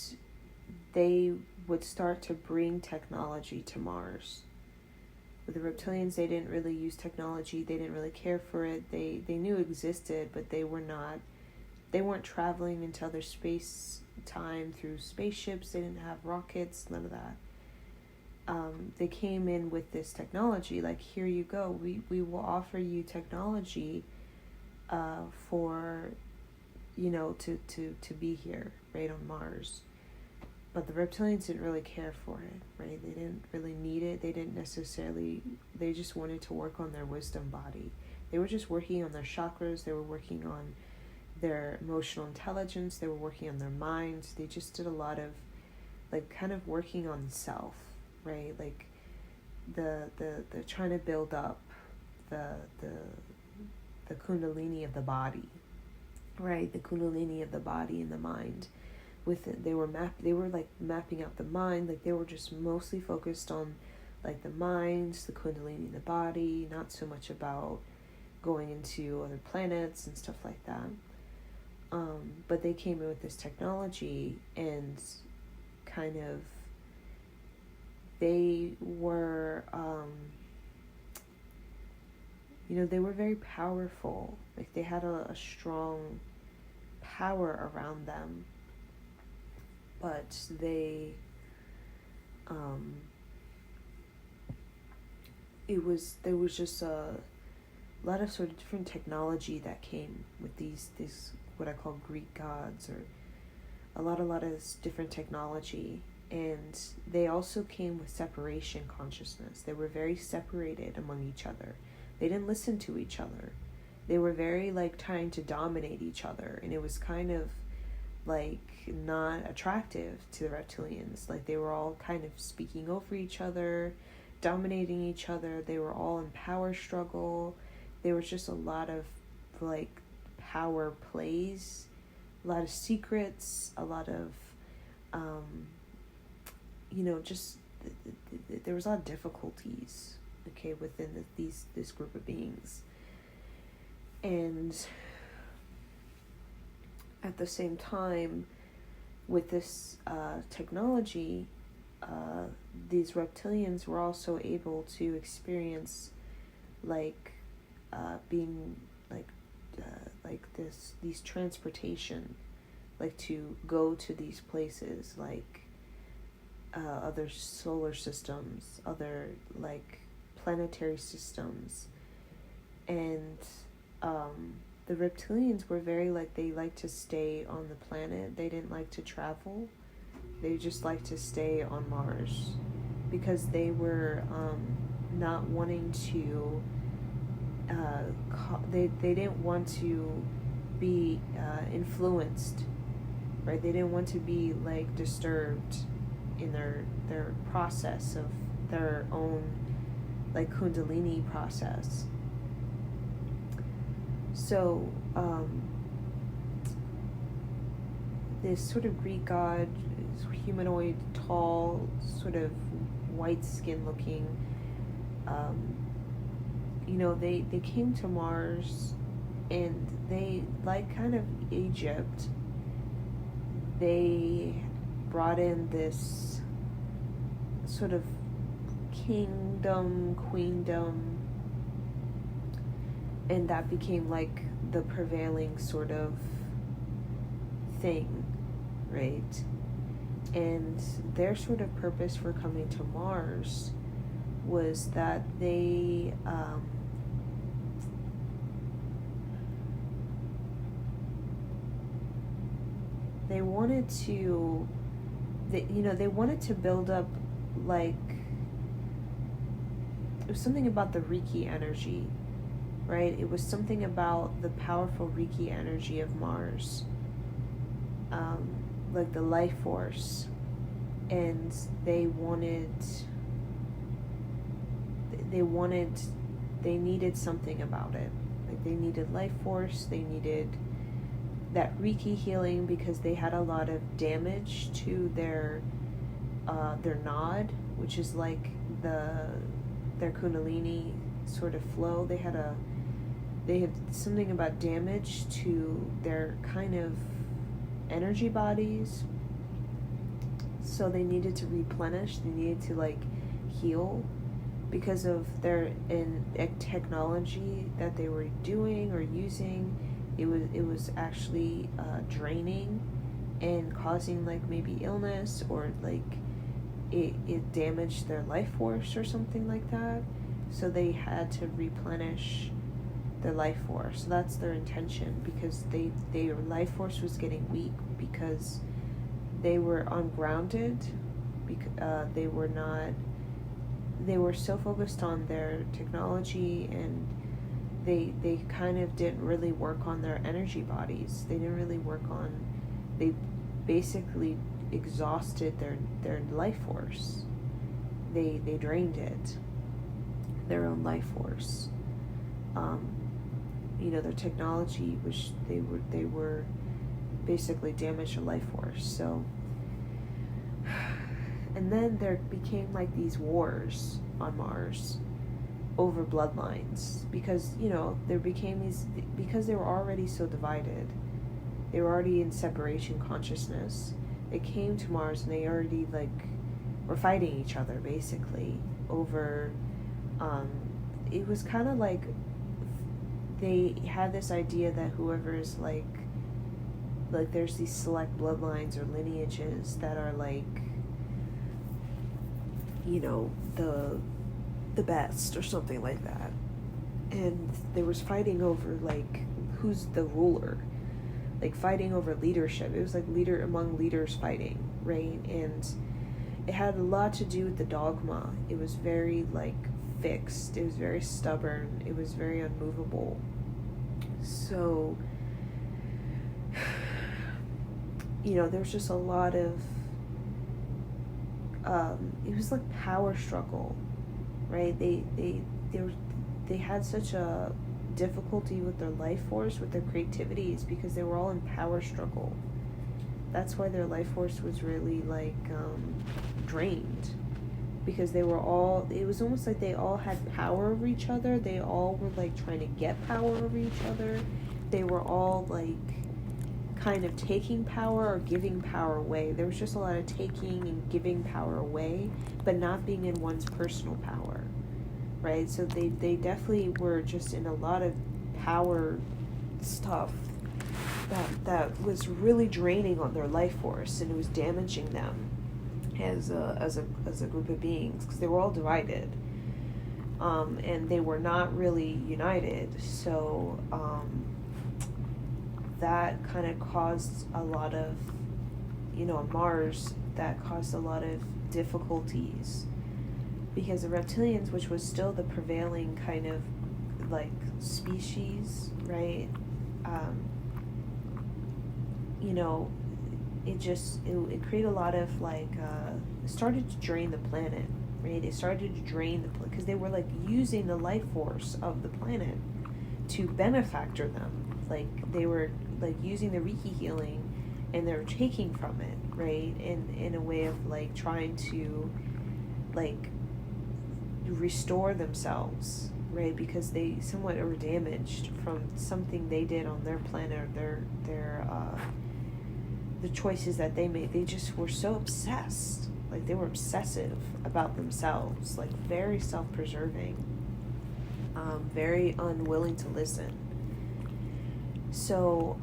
they would start to bring technology to Mars. With the reptilians, they didn't really use technology. They didn't really care for it. They knew it existed, but they weren't traveling into other space time through spaceships. They didn't have rockets, none of that. They came in with this technology, like, here you go. We will offer you technology for, to be here, right, on Mars. But the reptilians didn't really care for it, right? They didn't really need it. They just wanted to work on their wisdom body. They were just working on their chakras. They were working on their emotional intelligence. They were working on their minds. They just did a lot of, kind of working on self, right? Like, the trying to build up the kundalini of the body, right? The kundalini of the body and the mind. With it, they were mapping out the mind. Like, they were just mostly focused on, like, the minds, the kundalini, the body, not so much about going into other planets and stuff like that. But they came in with this technology, and kind of, they were, they were very powerful. Like, they had a strong power around them. But there was just a lot of sort of different technology that came with these what I call Greek gods, or a lot of different technology. And they also came with separation consciousness. They were very separated among each other. They didn't listen to each other. They were very, trying to dominate each other, and it was kind of not attractive to the reptilians. Like, they were all kind of speaking over each other, dominating each other. They were all in power struggle. There was just a lot of power plays, a lot of secrets, a lot of just there was a lot of difficulties, okay, within this group of beings. And at the same time, with this technology, these reptilians were also able to experience being these transportation, to go to these places, other solar systems, other planetary systems. And the reptilians were very they liked to stay on the planet. They didn't like to travel. They just liked to stay on Mars, because they were not wanting to they didn't want to be influenced, right? They didn't want to be disturbed in their process of their own kundalini process. So this sort of Greek god is humanoid, tall, sort of white skin looking. They came to Mars, and they, kind of Egypt, they brought in this sort of kingdom, queendom, and that became the prevailing sort of thing, right? And their sort of purpose for coming to Mars was that they wanted to build up it was something about the Reiki energy, right? It was something about the powerful Reiki energy of Mars, the life force. And they needed something about it. They needed life force, they needed that Reiki healing, because they had a lot of damage to their nod, which is their kundalini sort of flow. They had something about damage to their kind of energy bodies. So they needed to replenish, they needed to like heal because of their technology that they were doing or using. It was actually draining and causing like maybe illness, or like it damaged their life force or something like that. So they had to replenish their life force. So that's their intention, because their life force was getting weak because they were ungrounded. Because they were so focused on their technology, and they kind of didn't really work on their energy bodies. They didn't really work on. They basically exhausted their life force. They drained it, their own life force. Their technology, which they were basically damaged their life force. So, and then there became like these wars on Mars over bloodlines, because there became these, because they were already so divided. They were already in separation consciousness. They came to Mars and they already like were fighting each other basically over. It was kind of like they had this idea that whoever is like there's these select bloodlines or lineages that are like, the best or something like that. And there was fighting over like who's the ruler, like fighting over leadership. It was like leader among leaders fighting, right? And it had a lot to do with the dogma. It was very like fixed. It was very stubborn. It was very unmovable. So, there's just a lot of, it was like power struggle, right? They had such a difficulty with their life force, with their creativities, because they were all in power struggle. That's why their life force was really like drained, because they were all, it was almost like they all had power over each other. They all were like trying to get power over each other. They were all like kind of taking power or giving power away. There was just a lot of taking and giving power away, but not being in one's personal power, right? So they definitely were just in a lot of power stuff that was really draining on their life force, and it was damaging them as a group of beings, because they were all divided, and they were not really united. So that kind of caused a lot of, on Mars, that caused a lot of difficulties, because the reptilians, which was still the prevailing kind of like species, right? It created a lot of like, it started to drain the planet, right? It started to drain because they were like using the life force of the planet to benefactor them. Like they were like using the Reiki healing, and they were taking from it, right? In a way of like trying to like restore themselves, right? Because they somewhat were damaged from something they did on their planet, or the choices that they made. They just were so obsessed, like they were obsessive about themselves, like very self-preserving, very unwilling to listen. So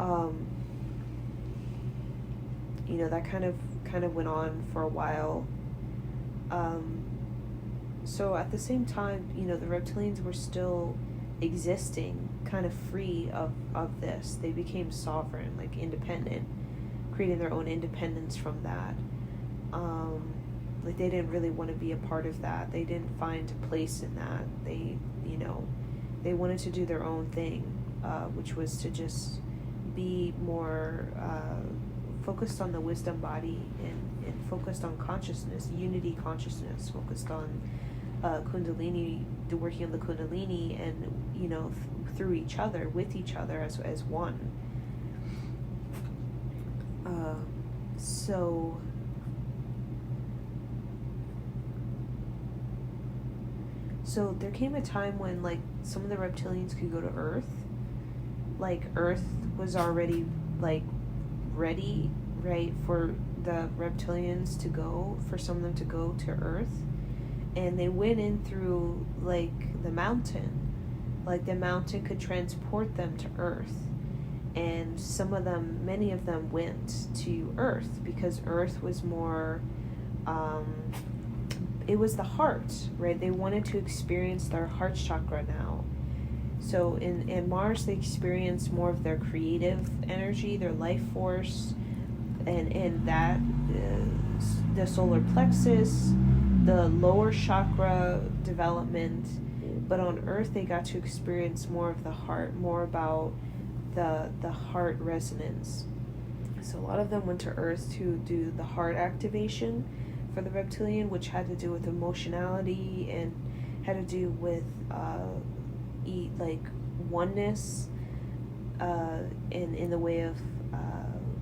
that kind of went on for a while. So at the same time, the reptilians were still existing, kind of free of this. They became sovereign, like independent, creating their own independence from that. Like they didn't really want to be a part of that. They didn't find a place in that. They wanted to do their own thing, which was to just be more focused on the wisdom body, and focused on consciousness, unity consciousness, focused on Kundalini, working on the Kundalini, and through each other, with each other as one. So there came a time when like some of the reptilians could go to Earth. Like Earth was already like ready, right, for the reptilians to go, for some of them to go to Earth. And they went in through, like, the mountain. Like, the mountain could transport them to Earth. And many of them went to Earth because Earth was more, it was the heart, right? They wanted to experience their heart chakra now. So in Mars, they experienced more of their creative energy, their life force, and that, the solar plexus, the lower chakra development. But on Earth, they got to experience more of the heart, more about the heart resonance. So a lot of them went to Earth to do the heart activation for the reptilian, which had to do with emotionality and had to do with like oneness, in the way of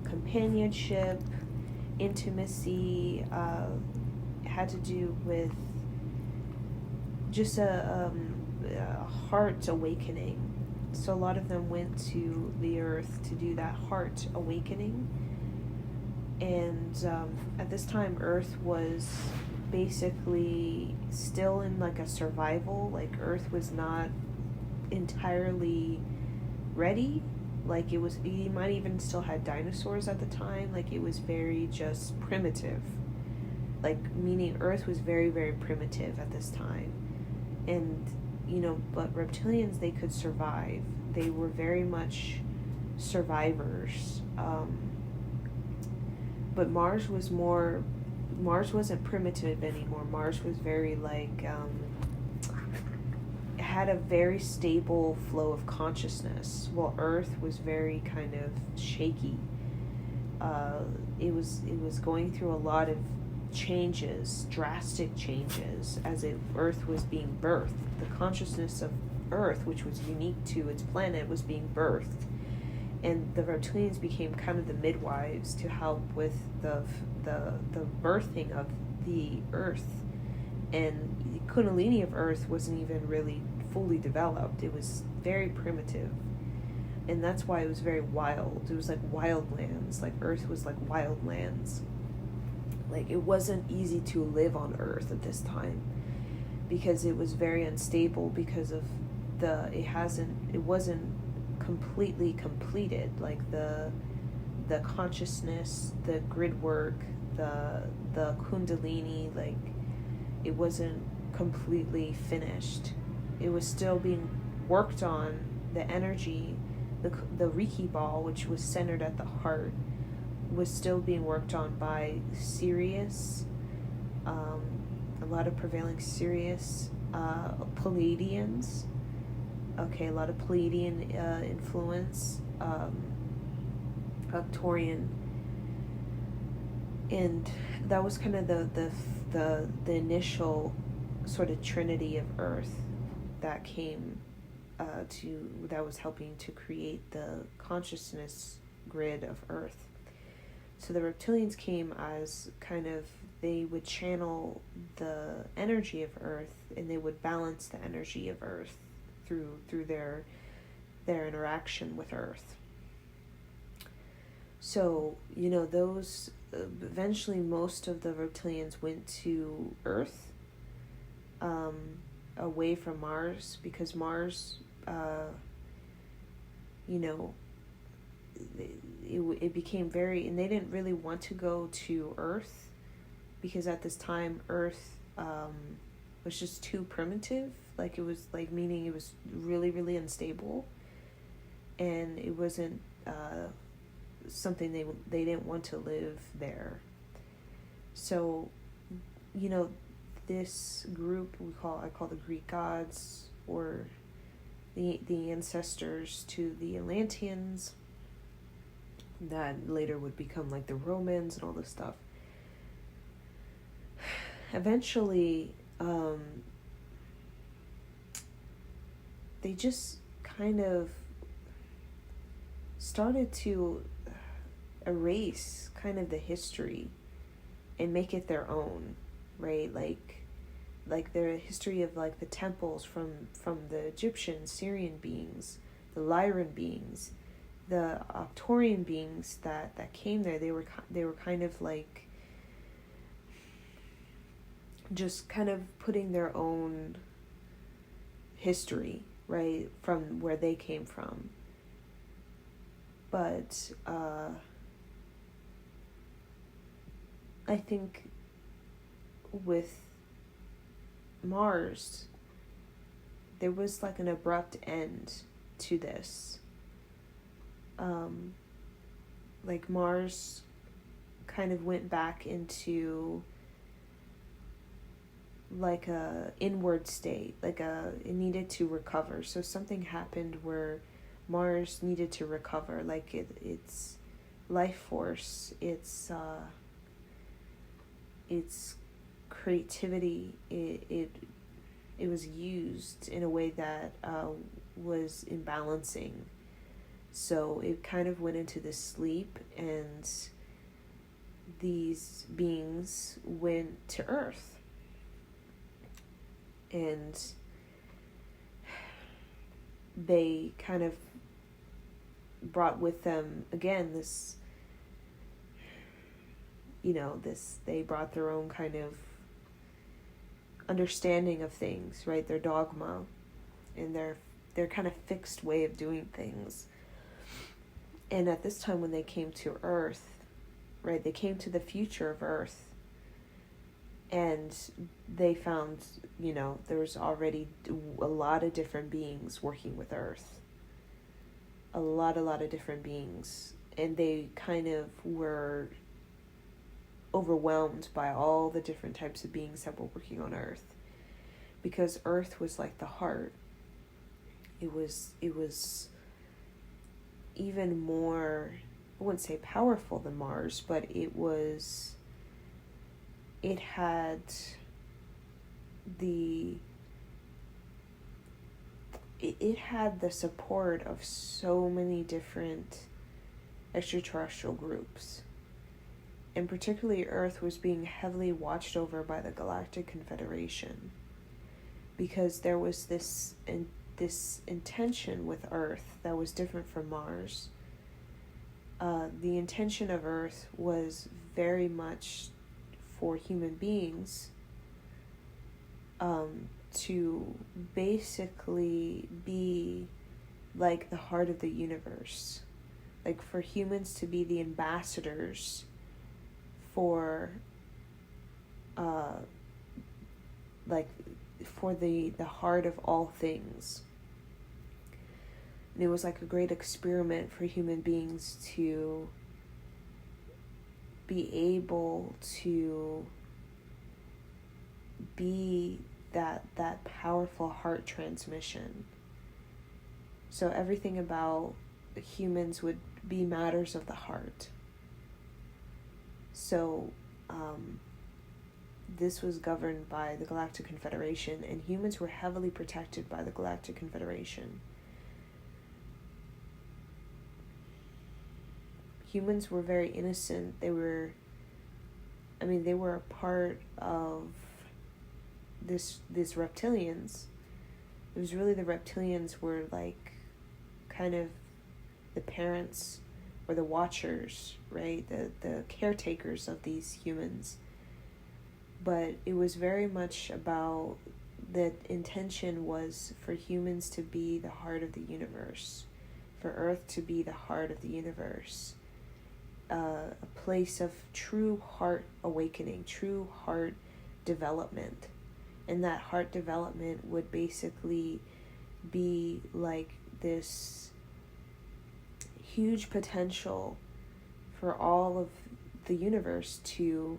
companionship, intimacy. Had to do with just a heart awakening. So a lot of them went to the Earth to do that heart awakening. And at this time, Earth was basically still in like a survival. Like, Earth was not entirely ready. Like, it was, you might even still had dinosaurs at the time. Like, it was very just primitive. Like, meaning Earth was very, very primitive at this time. And, but reptilians, they could survive. They were very much survivors. But Mars wasn't primitive anymore. Mars was very, like, had a very stable flow of consciousness, while Earth was very kind of shaky. It was going through a lot of changes, drastic changes, as Earth was being birthed. The consciousness of Earth, which was unique to its planet, was being birthed, and the reptilians became kind of the midwives to help with the birthing of the Earth. And the Kundalini of Earth wasn't even really fully developed. It was very primitive, and that's why it was very wild. It was like wild lands. Like, Earth was like wild lands. Like, it wasn't easy to live on Earth at this time because it was very unstable, because of it wasn't completely completed. Like, the consciousness, the grid work, the Kundalini, like, it wasn't completely finished. It was still being worked on. The energy, the Reiki ball, which was centered at the heart, was still being worked on by Sirius, a lot of prevailing Sirius, Pleiadians. Okay, a lot of Pleiadian influence, Arcturian, and that was kind of the initial sort of trinity of Earth that came that was helping to create the consciousness grid of Earth. So the reptilians came as kind of, they would channel the energy of Earth, and they would balance the energy of Earth through their interaction with Earth. So, those, eventually most of the reptilians went to Earth, away from Mars, because Mars, it became very, and they didn't really want to go to Earth, because at this time Earth was just too primitive. Like, it was, like, meaning it was really, really unstable, and it wasn't something they didn't want to live there. So, this group I call the Greek gods, or the ancestors to the Atlanteans, that later would become like the Romans and all this stuff. Eventually, they just kind of started to erase kind of the history and make it their own, right? Like the history of, like, the temples from the Egyptian, Syrian beings, the Lyran beings, the Octorian beings that came there, they were kind of like just kind of putting their own history, right, from where they came from. But I think with Mars, there was like an abrupt end to this. Like Mars kind of went back into like a inward state, it needed to recover. So something happened where Mars needed to recover, like its life force, its creativity, it was used in a way that was imbalancing. So it kind of went into this sleep, and these beings went to Earth. And they kind of brought with them, again, this, they brought their own kind of understanding of things, right? Their dogma and their kind of fixed way of doing things. And at this time when they came to Earth, right, they came to the future of Earth, and they found, there was already a lot of different beings working with Earth. A lot of different beings. And they kind of were overwhelmed by all the different types of beings that were working on Earth. Because Earth was like the heart. It was even more, I wouldn't say powerful than Mars, but it had the support of so many different extraterrestrial groups. And particularly Earth was being heavily watched over by the Galactic Confederation, because there was this intention with Earth that was different from Mars. The intention of Earth was very much for human beings to basically be like the heart of the universe. Like for humans to be the ambassadors for the heart of all things. And it was like a great experiment for human beings to be able to be that powerful heart transmission. So everything about humans would be matters of the heart. So this was governed by the Galactic Confederation, and humans were heavily protected by the Galactic Confederation. Humans were very innocent. They were a part of these reptilians. It was really the reptilians were like kind of the parents or the watchers, right? The caretakers of these humans. But it was very much about, the intention was for humans to be the heart of the universe, for Earth to be the heart of the universe, a place of true heart awakening, true heart development. And that heart development would basically be like this huge potential for all of the universe to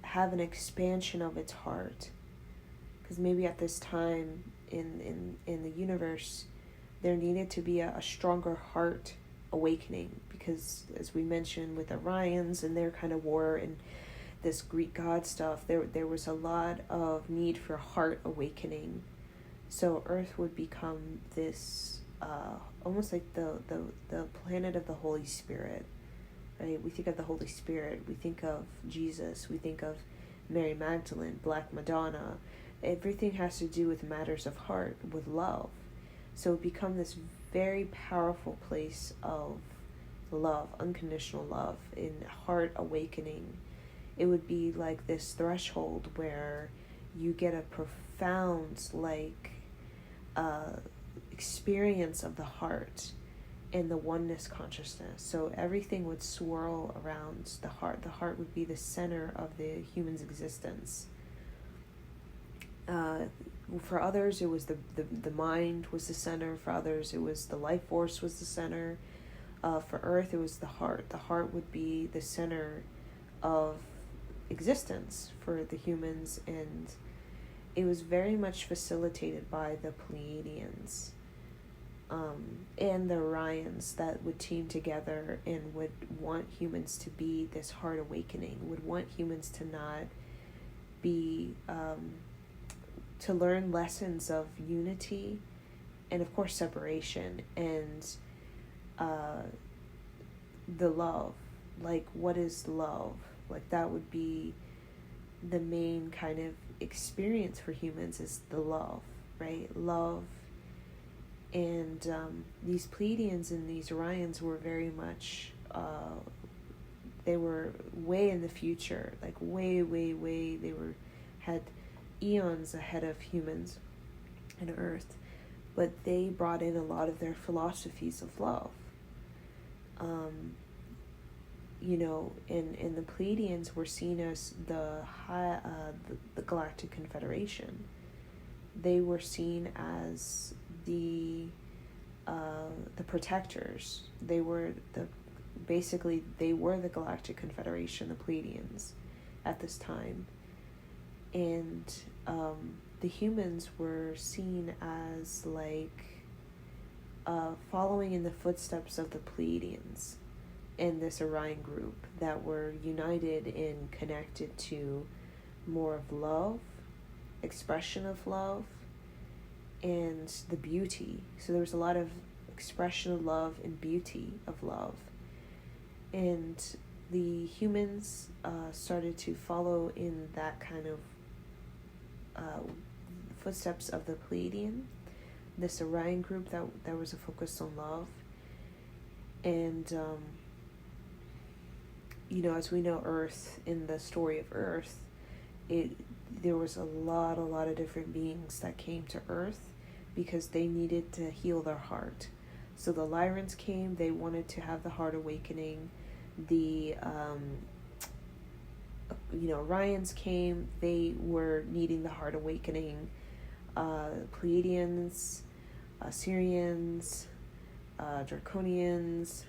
have an expansion of its heart. Because maybe at this time in the universe, there needed to be a stronger heart awakening, because as we mentioned with Orions and their kind of war and this Greek god stuff, there was a lot of need for heart awakening. So Earth would become this almost like the planet of the Holy Spirit, right? We think of the Holy Spirit, we think of Jesus, we think of Mary Magdalene, Black Madonna. Everything has to do with matters of heart, with love. So it become this very powerful place of love, unconditional love, in heart awakening. It would be like this threshold where you get a profound, like, experience of the heart and the oneness consciousness. So everything would swirl around the heart. The heart would be the center of the human's existence. For others, it was the mind was the center. For others, it was the life force was the center. For Earth, it was the heart. The heart would be the center of existence for the humans, and it was very much facilitated by the Pleiadians and the Orions that would team together and would want humans to be this heart awakening, would want humans to not be, to learn lessons of unity and of course separation, and the love. Like, what is love? Like, that would be the main kind of experience for humans, is the love, right? Love. And these Pleiadians and these Orions were very much, they were way in the future, like way, they had eons ahead of humans and Earth, but they brought in a lot of their philosophies of love. And the Pleiadians were seen as the Galactic Confederation. They were seen as the protectors. They were the Galactic Confederation, the Pleiadians, at this time. And the humans were seen as following in the footsteps of the Pleiadians and this Orion group that were united and connected to more of love, expression of love, and the beauty. So there was a lot of expression of love and beauty of love. And the humans started to follow in that kind of footsteps of the Pleiadian, this Orion group that was a focus on love. And as we know, Earth, in the story of Earth, there was a lot of different beings that came to Earth because they needed to heal their heart. So the Lyrans came, they wanted to have the heart awakening. The Orions came, they were needing the heart awakening. Pleiadians, Syrians, Draconians,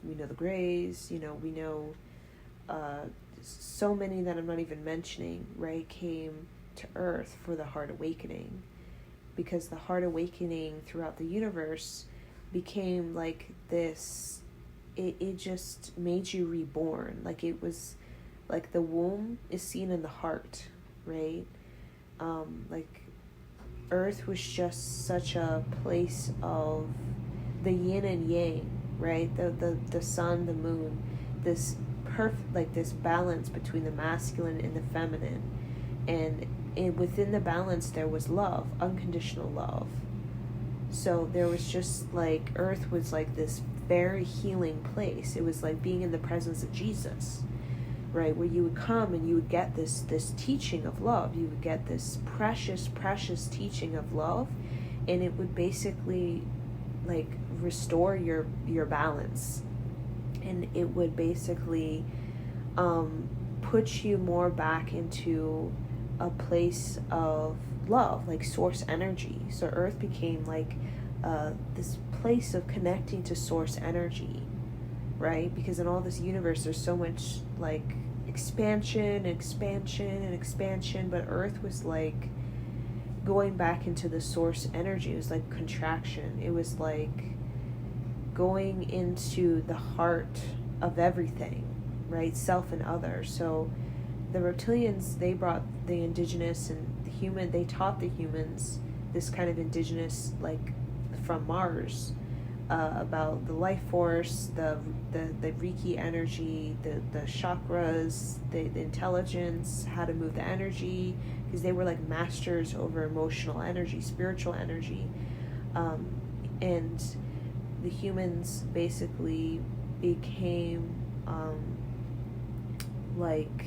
we know the Greys, we know so many that I'm not even mentioning, right, came to Earth for the heart awakening, because the heart awakening throughout the universe became like this, it just made you reborn. Like, it was like the womb is seen in the heart, right? Like, Earth was just such a place of the yin and yang, right? The sun, the moon, this perfect, like this balance between the masculine and the feminine, and within the balance there was love, unconditional love. So there was just like, Earth was like this very healing place. It was like being in the presence of Jesus, right? Where you would come and you would get this teaching of love. You would get this precious teaching of love, and it would basically like restore your balance, and it would basically put you more back into a place of love, like source energy. So Earth became like this place of connecting to source energy, right? Because in all this universe there's so much like expansion, but Earth was like going back into the source energy. It was like contraction. It was like going into the heart of everything, right? Self and other. So the reptilians, they brought the indigenous and the human, they taught the humans this kind of indigenous, like from Mars, about the life force, the Reiki energy, the chakras, the intelligence, how to move the energy, because they were like masters over emotional energy, spiritual energy, and the humans basically became like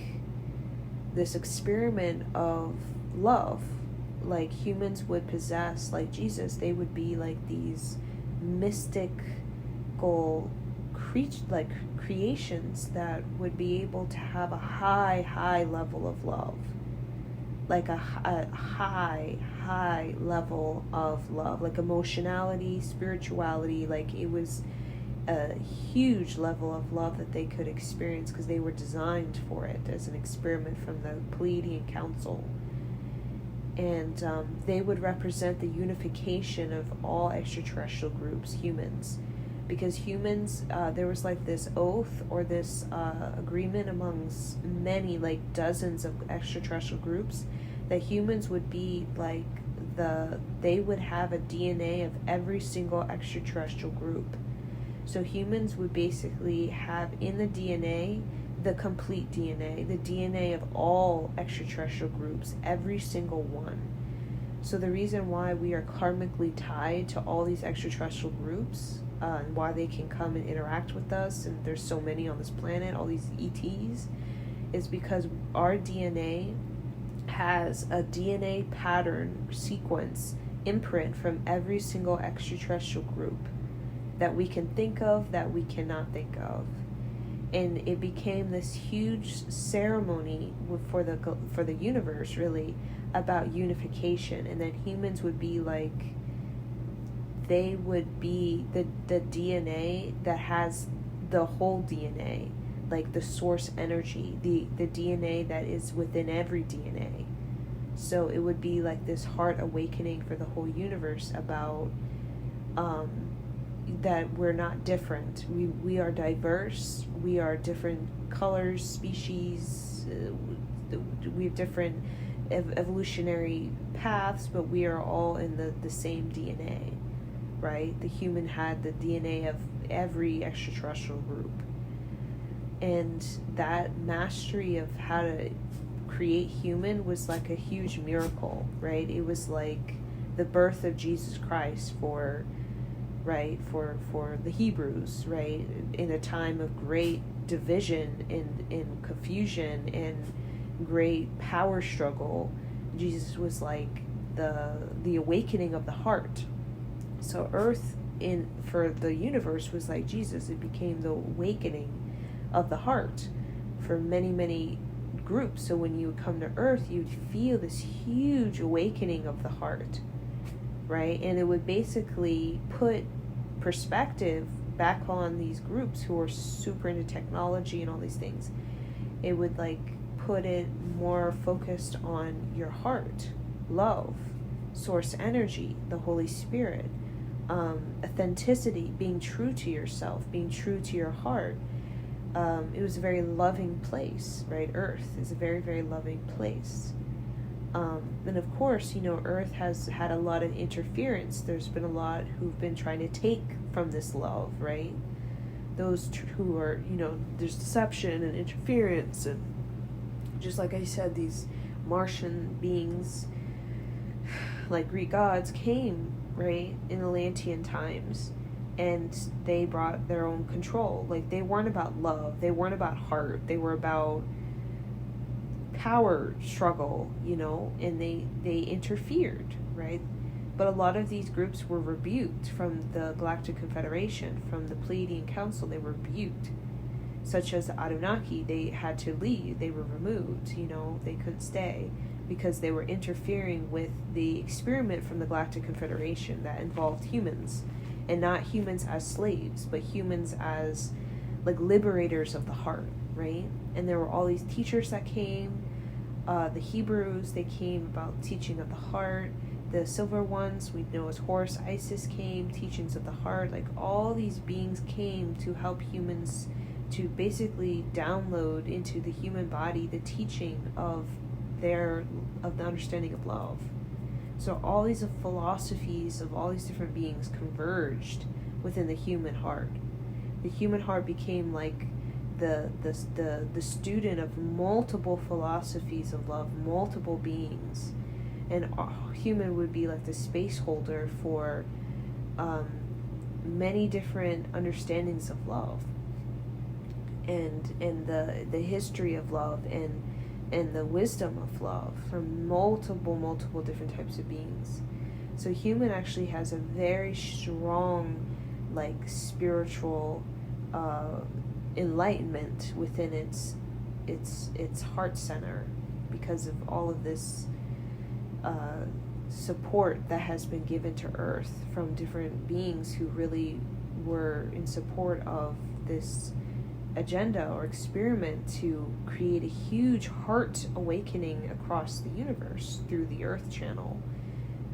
this experiment of love. Like humans would possess, like Jesus, they would be like these mystical creations that would be able to have a high level of love, like a high level of love, like emotionality, spirituality. Like it was a huge level of love that they could experience because they were designed for it as an experiment from the Pleiadian Council. And they would represent the unification of all extraterrestrial groups, humans. Because humans, there was like this oath or this agreement amongst many, like dozens of extraterrestrial groups, that humans would be like they would have a DNA of every single extraterrestrial group. So humans would basically have in the DNA the complete DNA, the DNA of all extraterrestrial groups, every single one. So the reason why we are karmically tied to all these extraterrestrial groups, and why they can come and interact with us, and there's so many on this planet, all these ETs, is because our DNA has a DNA pattern sequence imprint from every single extraterrestrial group that we can think of, that we cannot think of. And it became this huge ceremony for the universe, really, about unification. And then humans would be like, they would be the DNA that has the whole DNA, like the source energy, the DNA that is within every DNA. So it would be like this heart awakening for the whole universe about that we're not different. We are diverse. We are different colors, species. We have different evolutionary paths, but we are all in the same DNA, right? The human had the DNA of every extraterrestrial group. And that mastery of how to create human was like a huge miracle, right? It was like the birth of Jesus Christ for the Hebrews, right? In a time of great division and confusion and great power struggle, Jesus was like the awakening of the heart. So Earth for the universe was like Jesus. It became the awakening of the heart for many groups. So when you would come to Earth, you'd feel this huge awakening of the heart, right? And it would basically put perspective back on these groups who are super into technology and all these things. It would like put it more focused on your heart, love, source energy, the Holy Spirit, authenticity, being true to yourself, being true to your heart. It was a very loving place, right? Earth is a very, very loving place. And of course, Earth has had a lot of interference. There's been a lot who've been trying to take from this love, right? Those who are, there's deception and interference. And just like I said, these Martian beings, like Greek gods, came, right, in Atlantean times. And they brought their own control. Like, they weren't about love. They weren't about heart. They were about power struggle, and they interfered, right? But a lot of these groups were rebuked from the Galactic Confederation, from the Pleiadian Council. They were rebuked, such as the Anunnaki. They had to leave. They were removed. They couldn't stay because they were interfering with the experiment from the Galactic Confederation that involved humans, and not humans as slaves, but humans as like liberators of the heart, right? And there were all these teachers that came. The Hebrews, they came about teaching of the heart. The silver ones, we know as Horus, Isis came, teachings of the heart. Like, all these beings came to help humans to basically download into the human body the teaching of the understanding of love. So all these philosophies of all these different beings converged within the human heart. The human heart became like the student of multiple philosophies of love, multiple beings, and human would be like the space holder for many different understandings of love, and the history of love, and the wisdom of love from multiple different types of beings. So human actually has a very strong, like, spiritual enlightenment within its heart center, because of all of this support that has been given to Earth from different beings who really were in support of this agenda or experiment to create a huge heart awakening across the universe through the Earth channel.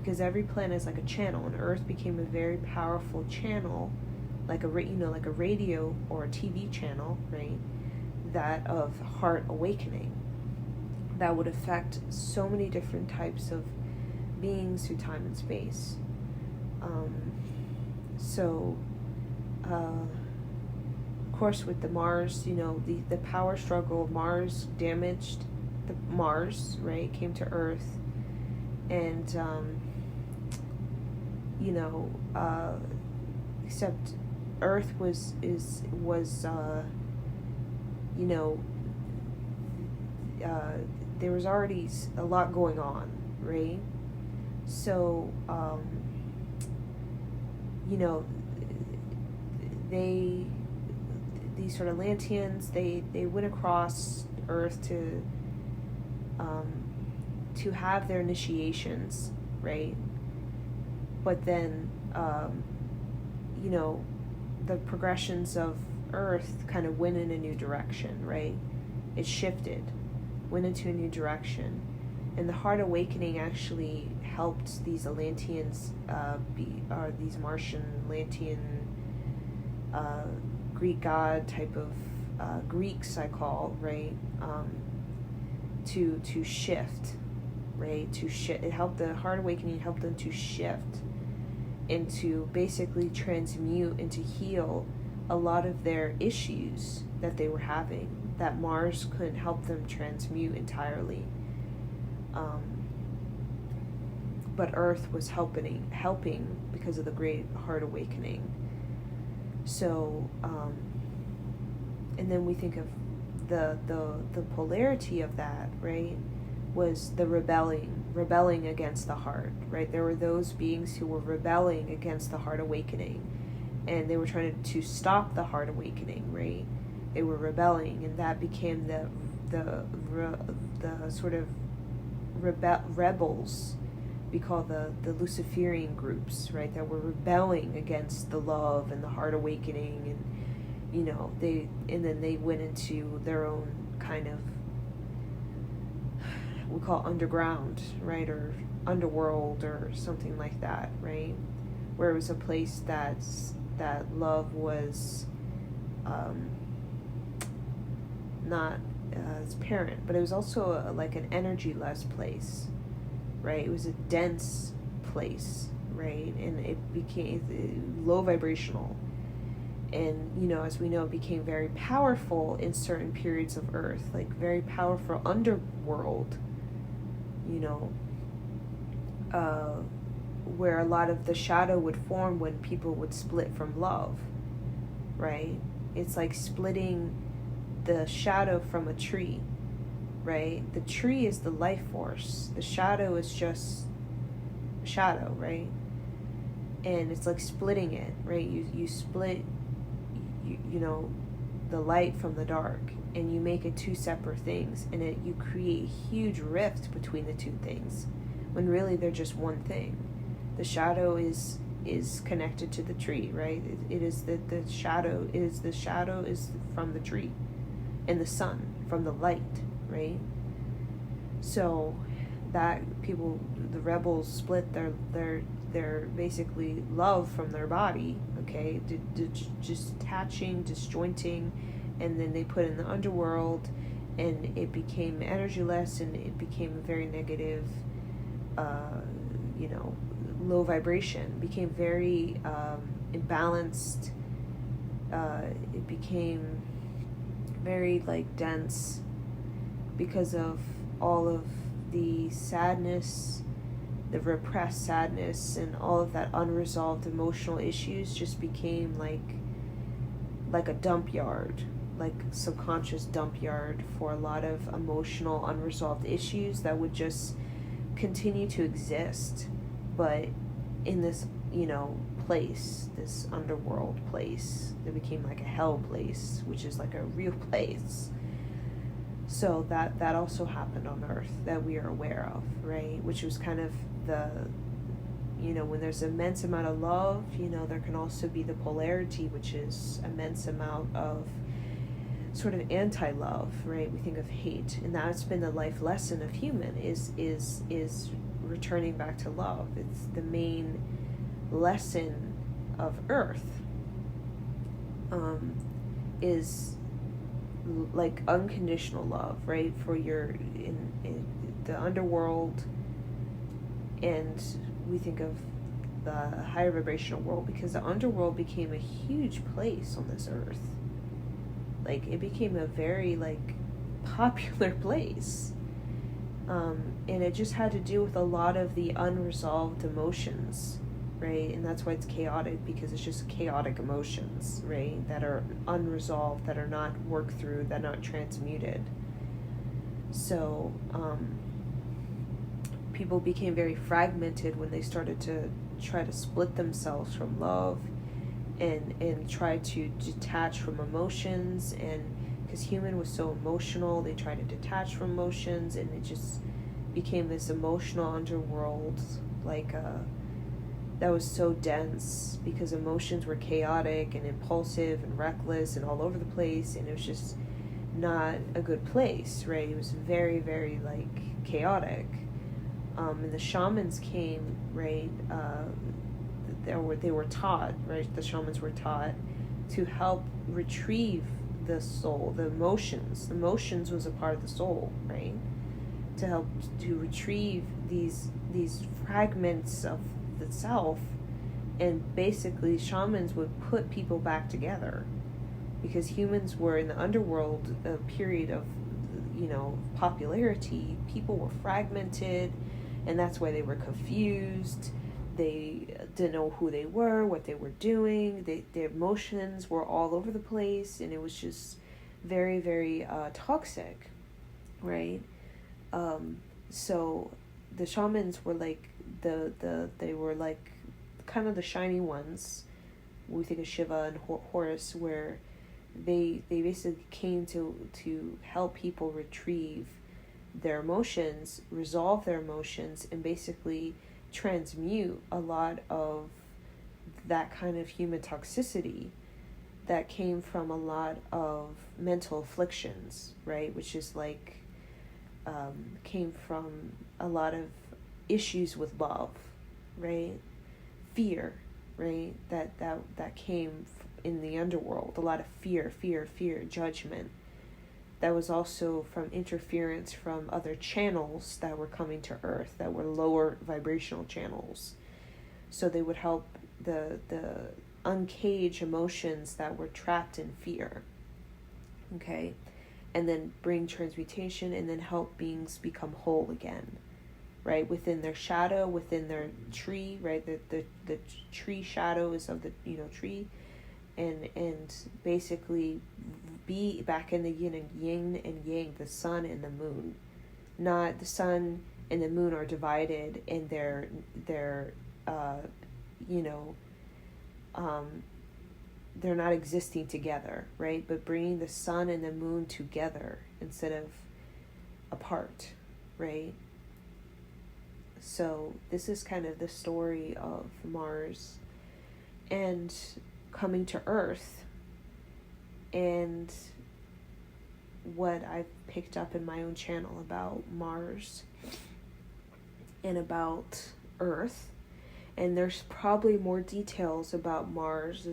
Because every planet is like a channel, and Earth became a very powerful channel, like a like a radio or a TV channel, right? That of heart awakening that would affect so many different types of beings through time and space. Of course, with the Mars, the power struggle of Mars damaged the Mars, right? Came to Earth, and except Earth was there was already a lot going on, right? So, these sort of Atlanteans, they went across Earth to have their initiations, right? But then, the progressions of Earth kind of went in a new direction, right? It shifted, went into a new direction. And the Heart Awakening actually helped these Atlanteans, these Martian, Atlantean, Greek god type of Greeks, I call, right? To shift, right? It helped the Heart Awakening, helped them to shift and to basically transmute and to heal a lot of their issues that they were having, that Mars couldn't help them transmute entirely. But Earth was helping because of the Great Heart Awakening. So, and then we think of the polarity of that, right, was the rebelling against the heart, right? There were those beings who were rebelling against the Heart Awakening, and they were trying to stop the Heart Awakening, right? They were rebelling, and that became the sort of rebels we call the Luciferian groups, right, that were rebelling against the love and the Heart Awakening, and then they went into their own kind of, we call underground, right, or underworld or something like that, right, where it was a place that love was not as apparent, but it was also like an energy-less place, right? It was a dense place, right? And it became low vibrational. And, as we know, it became very powerful in certain periods of Earth, like very powerful underworld, where a lot of the shadow would form when people would split from love, right? It's like splitting the shadow from a tree, right? The tree is the life force. The shadow is just shadow, right? And it's like splitting it, right? You split, the light from the dark, and you make it two separate things, and you create a huge rift between the two things, when really they're just one thing. The shadow is connected to the tree, right? It is the shadow is from the tree, and the sun from the light, right? So that the rebels split their basically love from their body, okay, just detaching, disjointing, and then they put in the underworld, and it became energyless, and it became a very negative, low vibration, became very imbalanced, it became very dense because of all of the sadness the repressed sadness and all of that unresolved emotional issues just became like a dump yard, like subconscious dump yard for a lot of emotional unresolved issues that would just continue to exist, but in this, place, this underworld place that became like a hell place, which is like a real place. So that also happened on Earth that we are aware of, right? Which was kind of the, when there's immense amount of love, there can also be the polarity, which is immense amount of sort of anti-love, right? We think of hate, and that's been the life lesson of human is returning back to love. It's the main lesson of Earth, is like unconditional love, right? For your in the underworld, and we think of the higher vibrational world because the underworld became a huge place on this Earth. Like it became a very popular place, and it just had to do with a lot of the unresolved emotions, right? And that's why it's chaotic, because it's just chaotic emotions, right? That are unresolved, that are not worked through, that are not transmuted. So people became very fragmented when they started to try to split themselves from love and try to detach from emotions. And because human was so emotional, they tried to detach from emotions, and it just became this emotional underworld, that was so dense because emotions were chaotic and impulsive and reckless and all over the place, and it was just not a good place, right? It was very, very chaotic. And the shamans came, right? They were taught, right? The shamans were taught to help retrieve the soul, the emotions. The emotions was a part of the soul, right? To help to retrieve these fragments of the self, and basically shamans would put people back together, because humans were in the underworld, a period of popularity. People were fragmented, and that's why they were confused. They didn't know who they were, what they were doing. Their emotions were all over the place, and it was just very, very toxic, right? So the shamans were they were kind of the shiny ones. We think of Shiva and Horus, where they basically came to help people retrieve their emotions, resolve their emotions, and basically transmute a lot of that kind of human toxicity that came from a lot of mental afflictions, right? Which is came from a lot of issues with love, right? Fear, right? That came in the underworld. A lot of fear, judgment. That was also from interference from other channels that were coming to Earth, that were lower vibrational channels. So they would help the uncage emotions that were trapped in fear, okay? And then bring transmutation, and then help beings become whole again, right? Within their shadow, within their tree, right? The tree shadow is of the tree, and basically be back in the yin and yang, the sun and the moon. Not the sun and the moon are divided, and they're they're not existing together, right? But bringing the sun and the moon together instead of apart, right? So this is kind of the story of Mars and coming to Earth, and what I've picked up in my own channel about Mars and about Earth. And there's probably more details about Mars.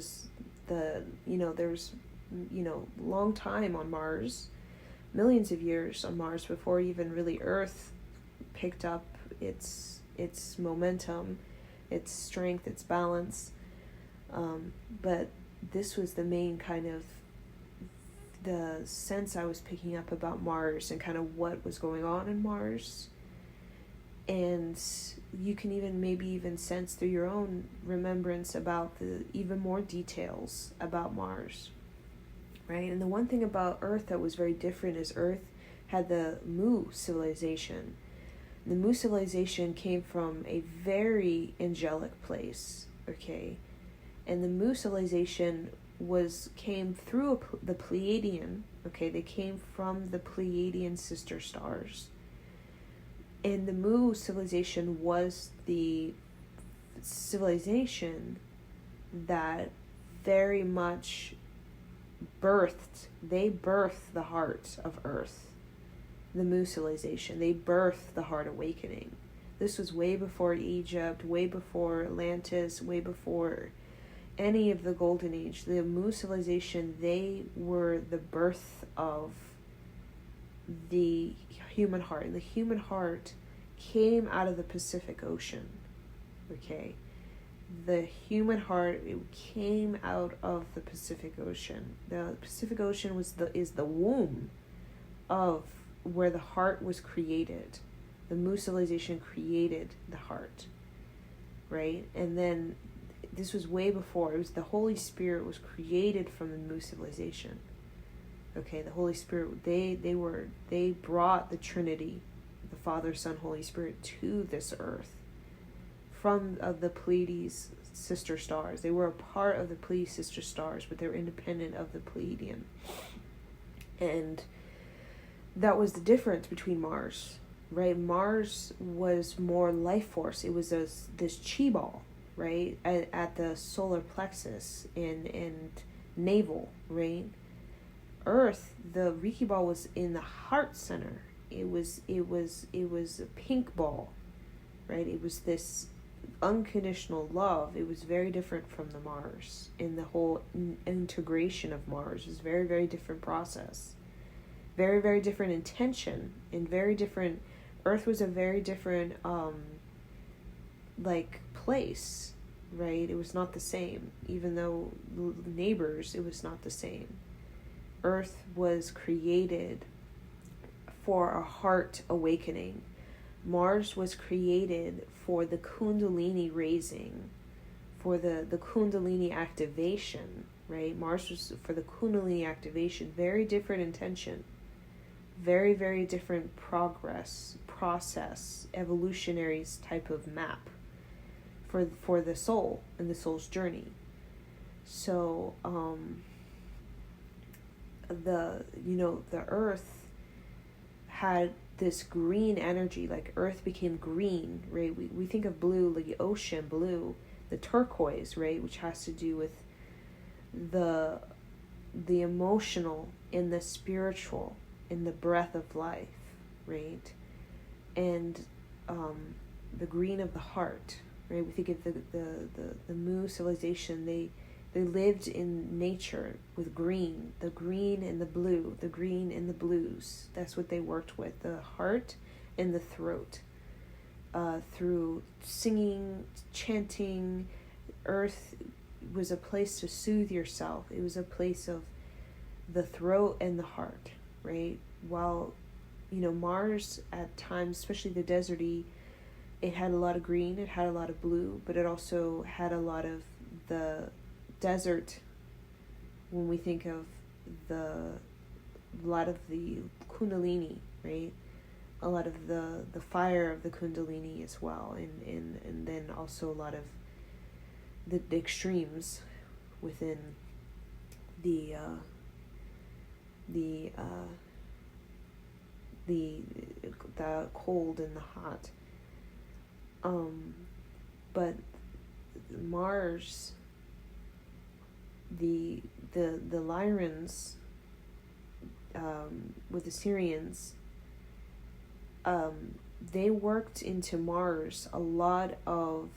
There's long time on Mars, millions of years on Mars before even really Earth picked up its momentum, its strength, its balance. But this was the main kind of the sense I was picking up about Mars and kind of what was going on in Mars. And you can even maybe even sense through your own remembrance about the even more details about Mars, right? And the one thing about Earth that was very different is Earth had the Mu civilization. The Mu civilization came from a very angelic place, okay? And the Mu civilization came through the Pleiadian, okay? They came from the Pleiadian sister stars. And the Mu civilization was the civilization that very much they birthed the heart of Earth. The Mu civilization, they birthed the heart awakening. This was way before Egypt, way before Atlantis, way before any of the Golden Age. The Mu civilization, they were the birth of the human heart. And the human heart came out of the Pacific Ocean, okay? The human heart, it came out of the Pacific Ocean. The Pacific Ocean is the womb of where the heart was created. The Mu civilization created the heart, right? And then this was way before. It was the Holy Spirit was created from the Mu civilization. Okay, the Holy Spirit, they brought the Trinity, the Father, Son, Holy Spirit, to this earth from the Pleiades sister stars. They were a part of the Pleiades sister stars, but they were independent of the Pleiadian. And that was the difference between Mars, right? Mars was more life force. It was this chi ball, right, at the solar plexus and navel, right? Earth, the Reiki ball was in the heart center. It was a pink ball, right? It was this unconditional love. It was very different from the Mars. And the whole integration of Mars was very, very different process. Very, very different intention, and very different. Earth was a very different place, right? It was not the same. Even though neighbors, it was not the same. Earth was created for a heart awakening. Mars was created for the Kundalini raising, for the Kundalini activation, right? Mars was for the Kundalini activation. Very different intention. Very, very different process, evolutionary type of map for the soul and the soul's journey. So, the earth had this green energy, like earth became green, right? We think of blue, like the ocean blue, the turquoise, right, which has to do with the emotional and the spiritual in the breath of life, right? And the green of the heart, right? We think of the Mu civilization. They lived in nature with green, the green and the blue, the green and the blues. That's what they worked with, the heart and the throat. Through singing, chanting, earth was a place to soothe yourself. It was a place of the throat and the heart, right? While, Mars at times, especially the deserty, it had a lot of green, it had a lot of blue, but it also had a lot of the desert. When we think of a lot of the Kundalini, right? A lot of the fire of the Kundalini as well, and then also a lot of the extremes within the cold and the hot. But Mars, the Lyrans, with the Syrians, they worked into Mars a lot of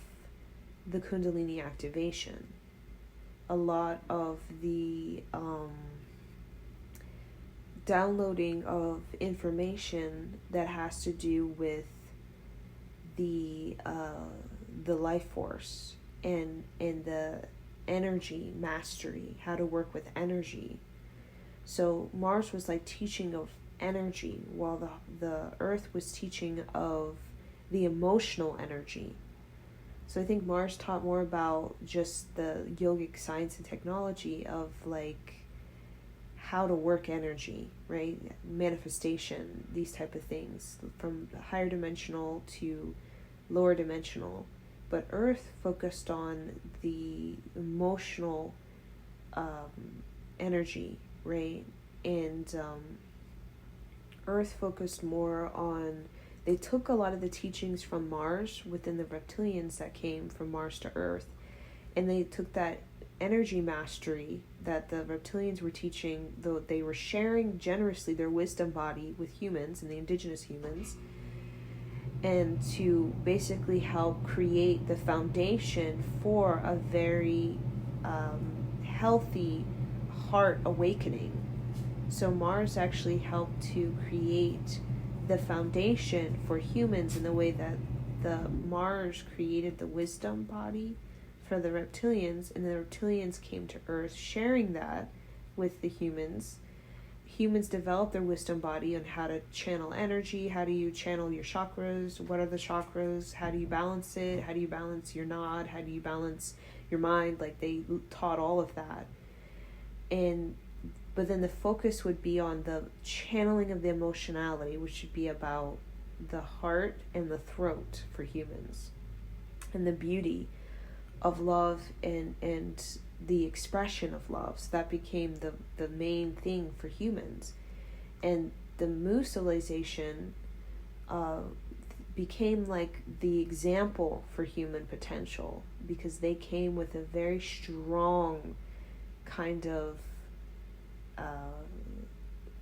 the Kundalini activation, a lot of the downloading of information that has to do with the life force and the energy mastery, how to work with energy. So Mars was like teaching of energy, while the Earth was teaching of the emotional energy. So I think Mars taught more about just the yogic science and technology of like how to work energy, right? Manifestation, these type of things, from higher dimensional to lower dimensional. But Earth focused on the emotional energy, right? And Earth focused more on, they took a lot of the teachings from Mars within the reptilians that came from Mars to Earth, and they took that energy mastery that the reptilians were teaching, though they were sharing generously their wisdom body with humans and the indigenous humans, and to basically help create the foundation for a very healthy heart awakening. So Mars actually helped to create the foundation for humans in the way that the Mars created the wisdom body for the reptilians, and the reptilians came to Earth sharing that with the humans. Humans develop their wisdom body on how to channel energy, how do you channel your chakras, what are the chakras, how do you balance it, how do you balance your nod, how do you balance your mind, like they taught all of that. But then the focus would be on the channeling of the emotionality, which would be about the heart and the throat for humans, and the beauty of love and the expression of love. So that became the main thing for humans. And the Mu civilization became like the example for human potential, because they came with a very strong kind of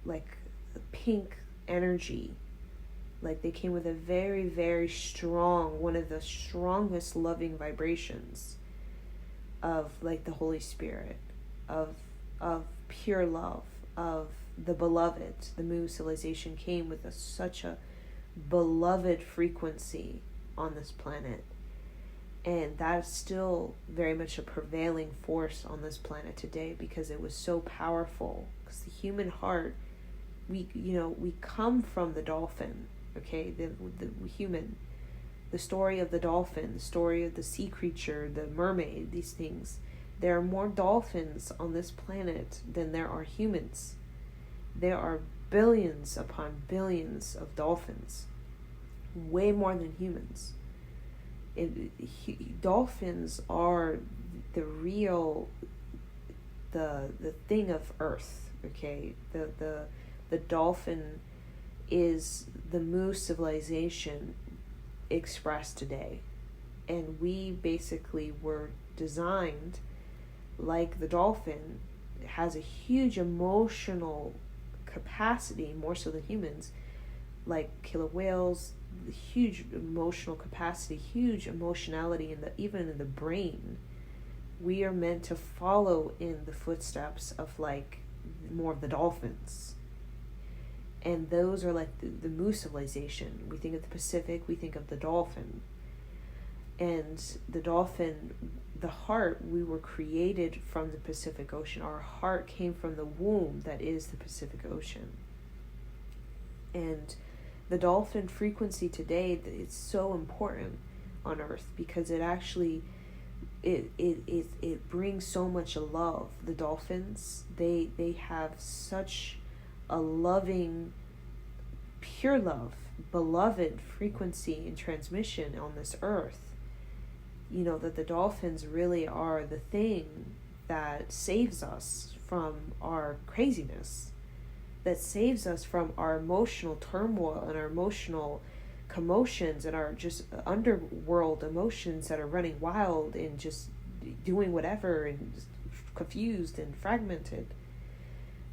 like pink energy. Like they came with a very, very strong, one of the strongest loving vibrations of like the Holy Spirit, of pure love, of the beloved. The Mu civilization came with such a beloved frequency on this planet. And that's still very much a prevailing force on this planet today, because it was so powerful. Because the human heart, we come from the dolphin, okay? The human, the story of the dolphin, the story of the sea creature, the mermaid, these things. There are more dolphins on this planet than there are humans. There are billions upon billions of dolphins, way more than humans. Dolphins are the real, the thing of Earth, okay? The dolphin is the Mu civilization expressed today. And we basically were designed like the dolphin. It has a huge emotional capacity, more so than humans, like killer whales, huge emotional capacity, huge emotionality even in the brain. We are meant to follow in the footsteps of like more of the dolphins. And those are like the Mu civilization. We think of the Pacific, we think of the dolphin. And the dolphin, the heart, we were created from the Pacific Ocean. Our heart came from the womb that is the Pacific Ocean. And the dolphin frequency today is so important on Earth, because it actually it brings so much love. The dolphins, they have such a loving, pure love, beloved frequency and transmission on this Earth. That the dolphins really are the thing that saves us from our craziness, that saves us from our emotional turmoil and our emotional commotions and our just underworld emotions that are running wild and just doing whatever and just confused and fragmented.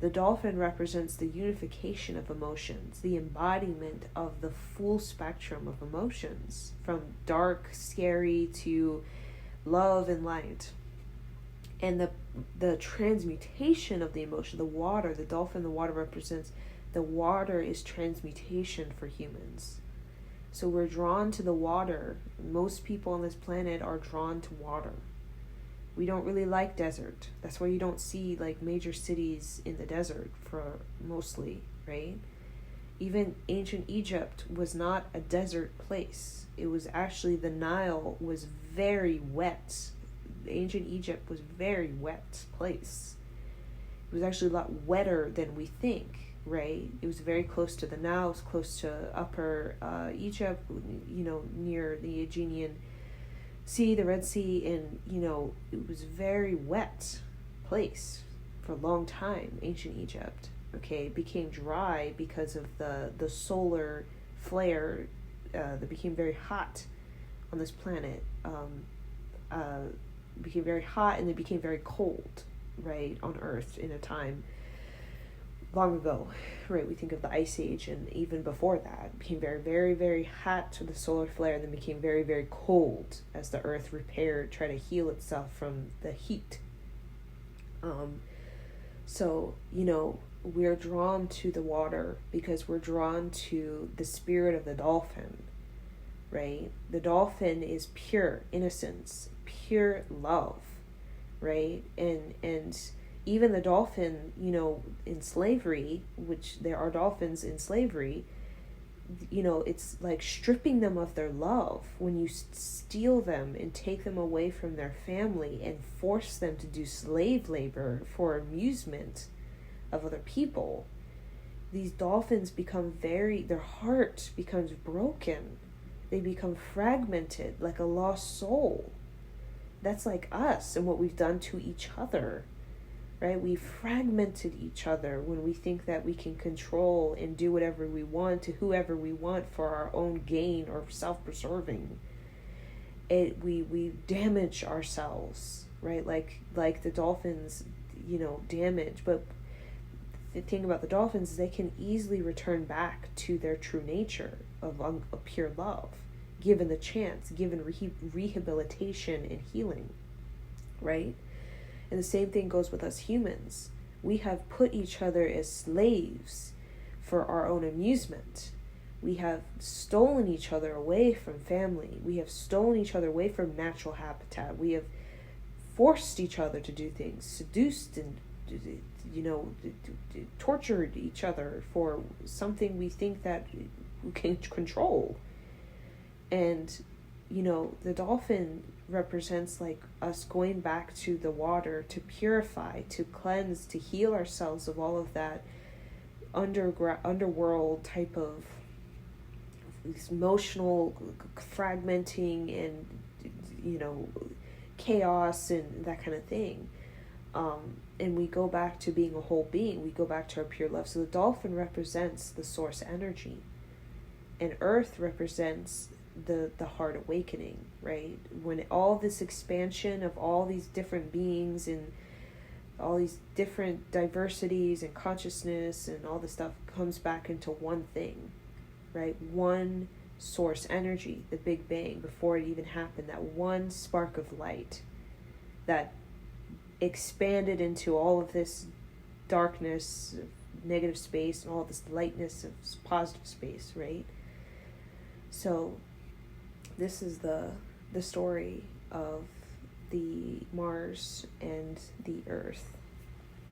The dolphin represents the unification of emotions, the embodiment of the full spectrum of emotions, from dark, scary to love and light. And the transmutation of the emotion, the water, the dolphin, the water represents, the water is transmutation for humans. So we're drawn to the water. Most people on this planet are drawn to water. We don't really like desert. That's why you don't see like major cities in the desert for mostly, right? Even ancient Egypt was not a desert place. It was actually, the Nile was very wet. Ancient Egypt was very wet place. It was actually a lot wetter than we think, right? It was very close to the Nile, it was close to upper Egypt, near the Aegean Sea, the Red Sea, and, it was very wet place for a long time, ancient Egypt. Okay, it became dry because of the solar flare that became very hot on this planet. Became very hot, and then became very cold, right, on Earth in a time long ago, right? We think of the Ice Age, and even before that, it became very, very, very hot to the solar flare, and then became very, very cold as the Earth tried to heal itself from the heat. So, we're drawn to the water because we're drawn to the spirit of the dolphin, right? The dolphin is pure innocence, pure love, right? And even the dolphin, in slavery, which there are dolphins in slavery, it's like stripping them of their love when you steal them and take them away from their family and force them to do slave labor for amusement of other people. These dolphins become their heart becomes broken. They become fragmented like a lost soul. That's like us and what we've done to each other, right? We've fragmented each other when we think that we can control and do whatever we want to whoever we want for our own gain or self-preserving. We damage ourselves, right? Like the dolphins, damage. But the thing about the dolphins is they can easily return back to their true nature of pure love, given the chance, given rehabilitation and healing, right? And the same thing goes with us humans. We have put each other as slaves for our own amusement. We have stolen each other away from family. We have stolen each other away from natural habitat. We have forced each other to do things, seduced and, tortured each other for something we think that we can control. And, the dolphin represents like us going back to the water to purify, to cleanse, to heal ourselves of all of that underworld type of emotional fragmenting and, chaos and that kind of thing. And we go back to being a whole being. We go back to our pure love. So the dolphin represents the source energy, and Earth represents the heart awakening, right? When all this expansion of all these different beings and all these different diversities and consciousness and all this stuff comes back into one thing, right? One source energy, the Big Bang, before it even happened, that one spark of light that expanded into all of this darkness, negative space, and all this lightness of positive space, right? So this is the story of the Mars and the Earth.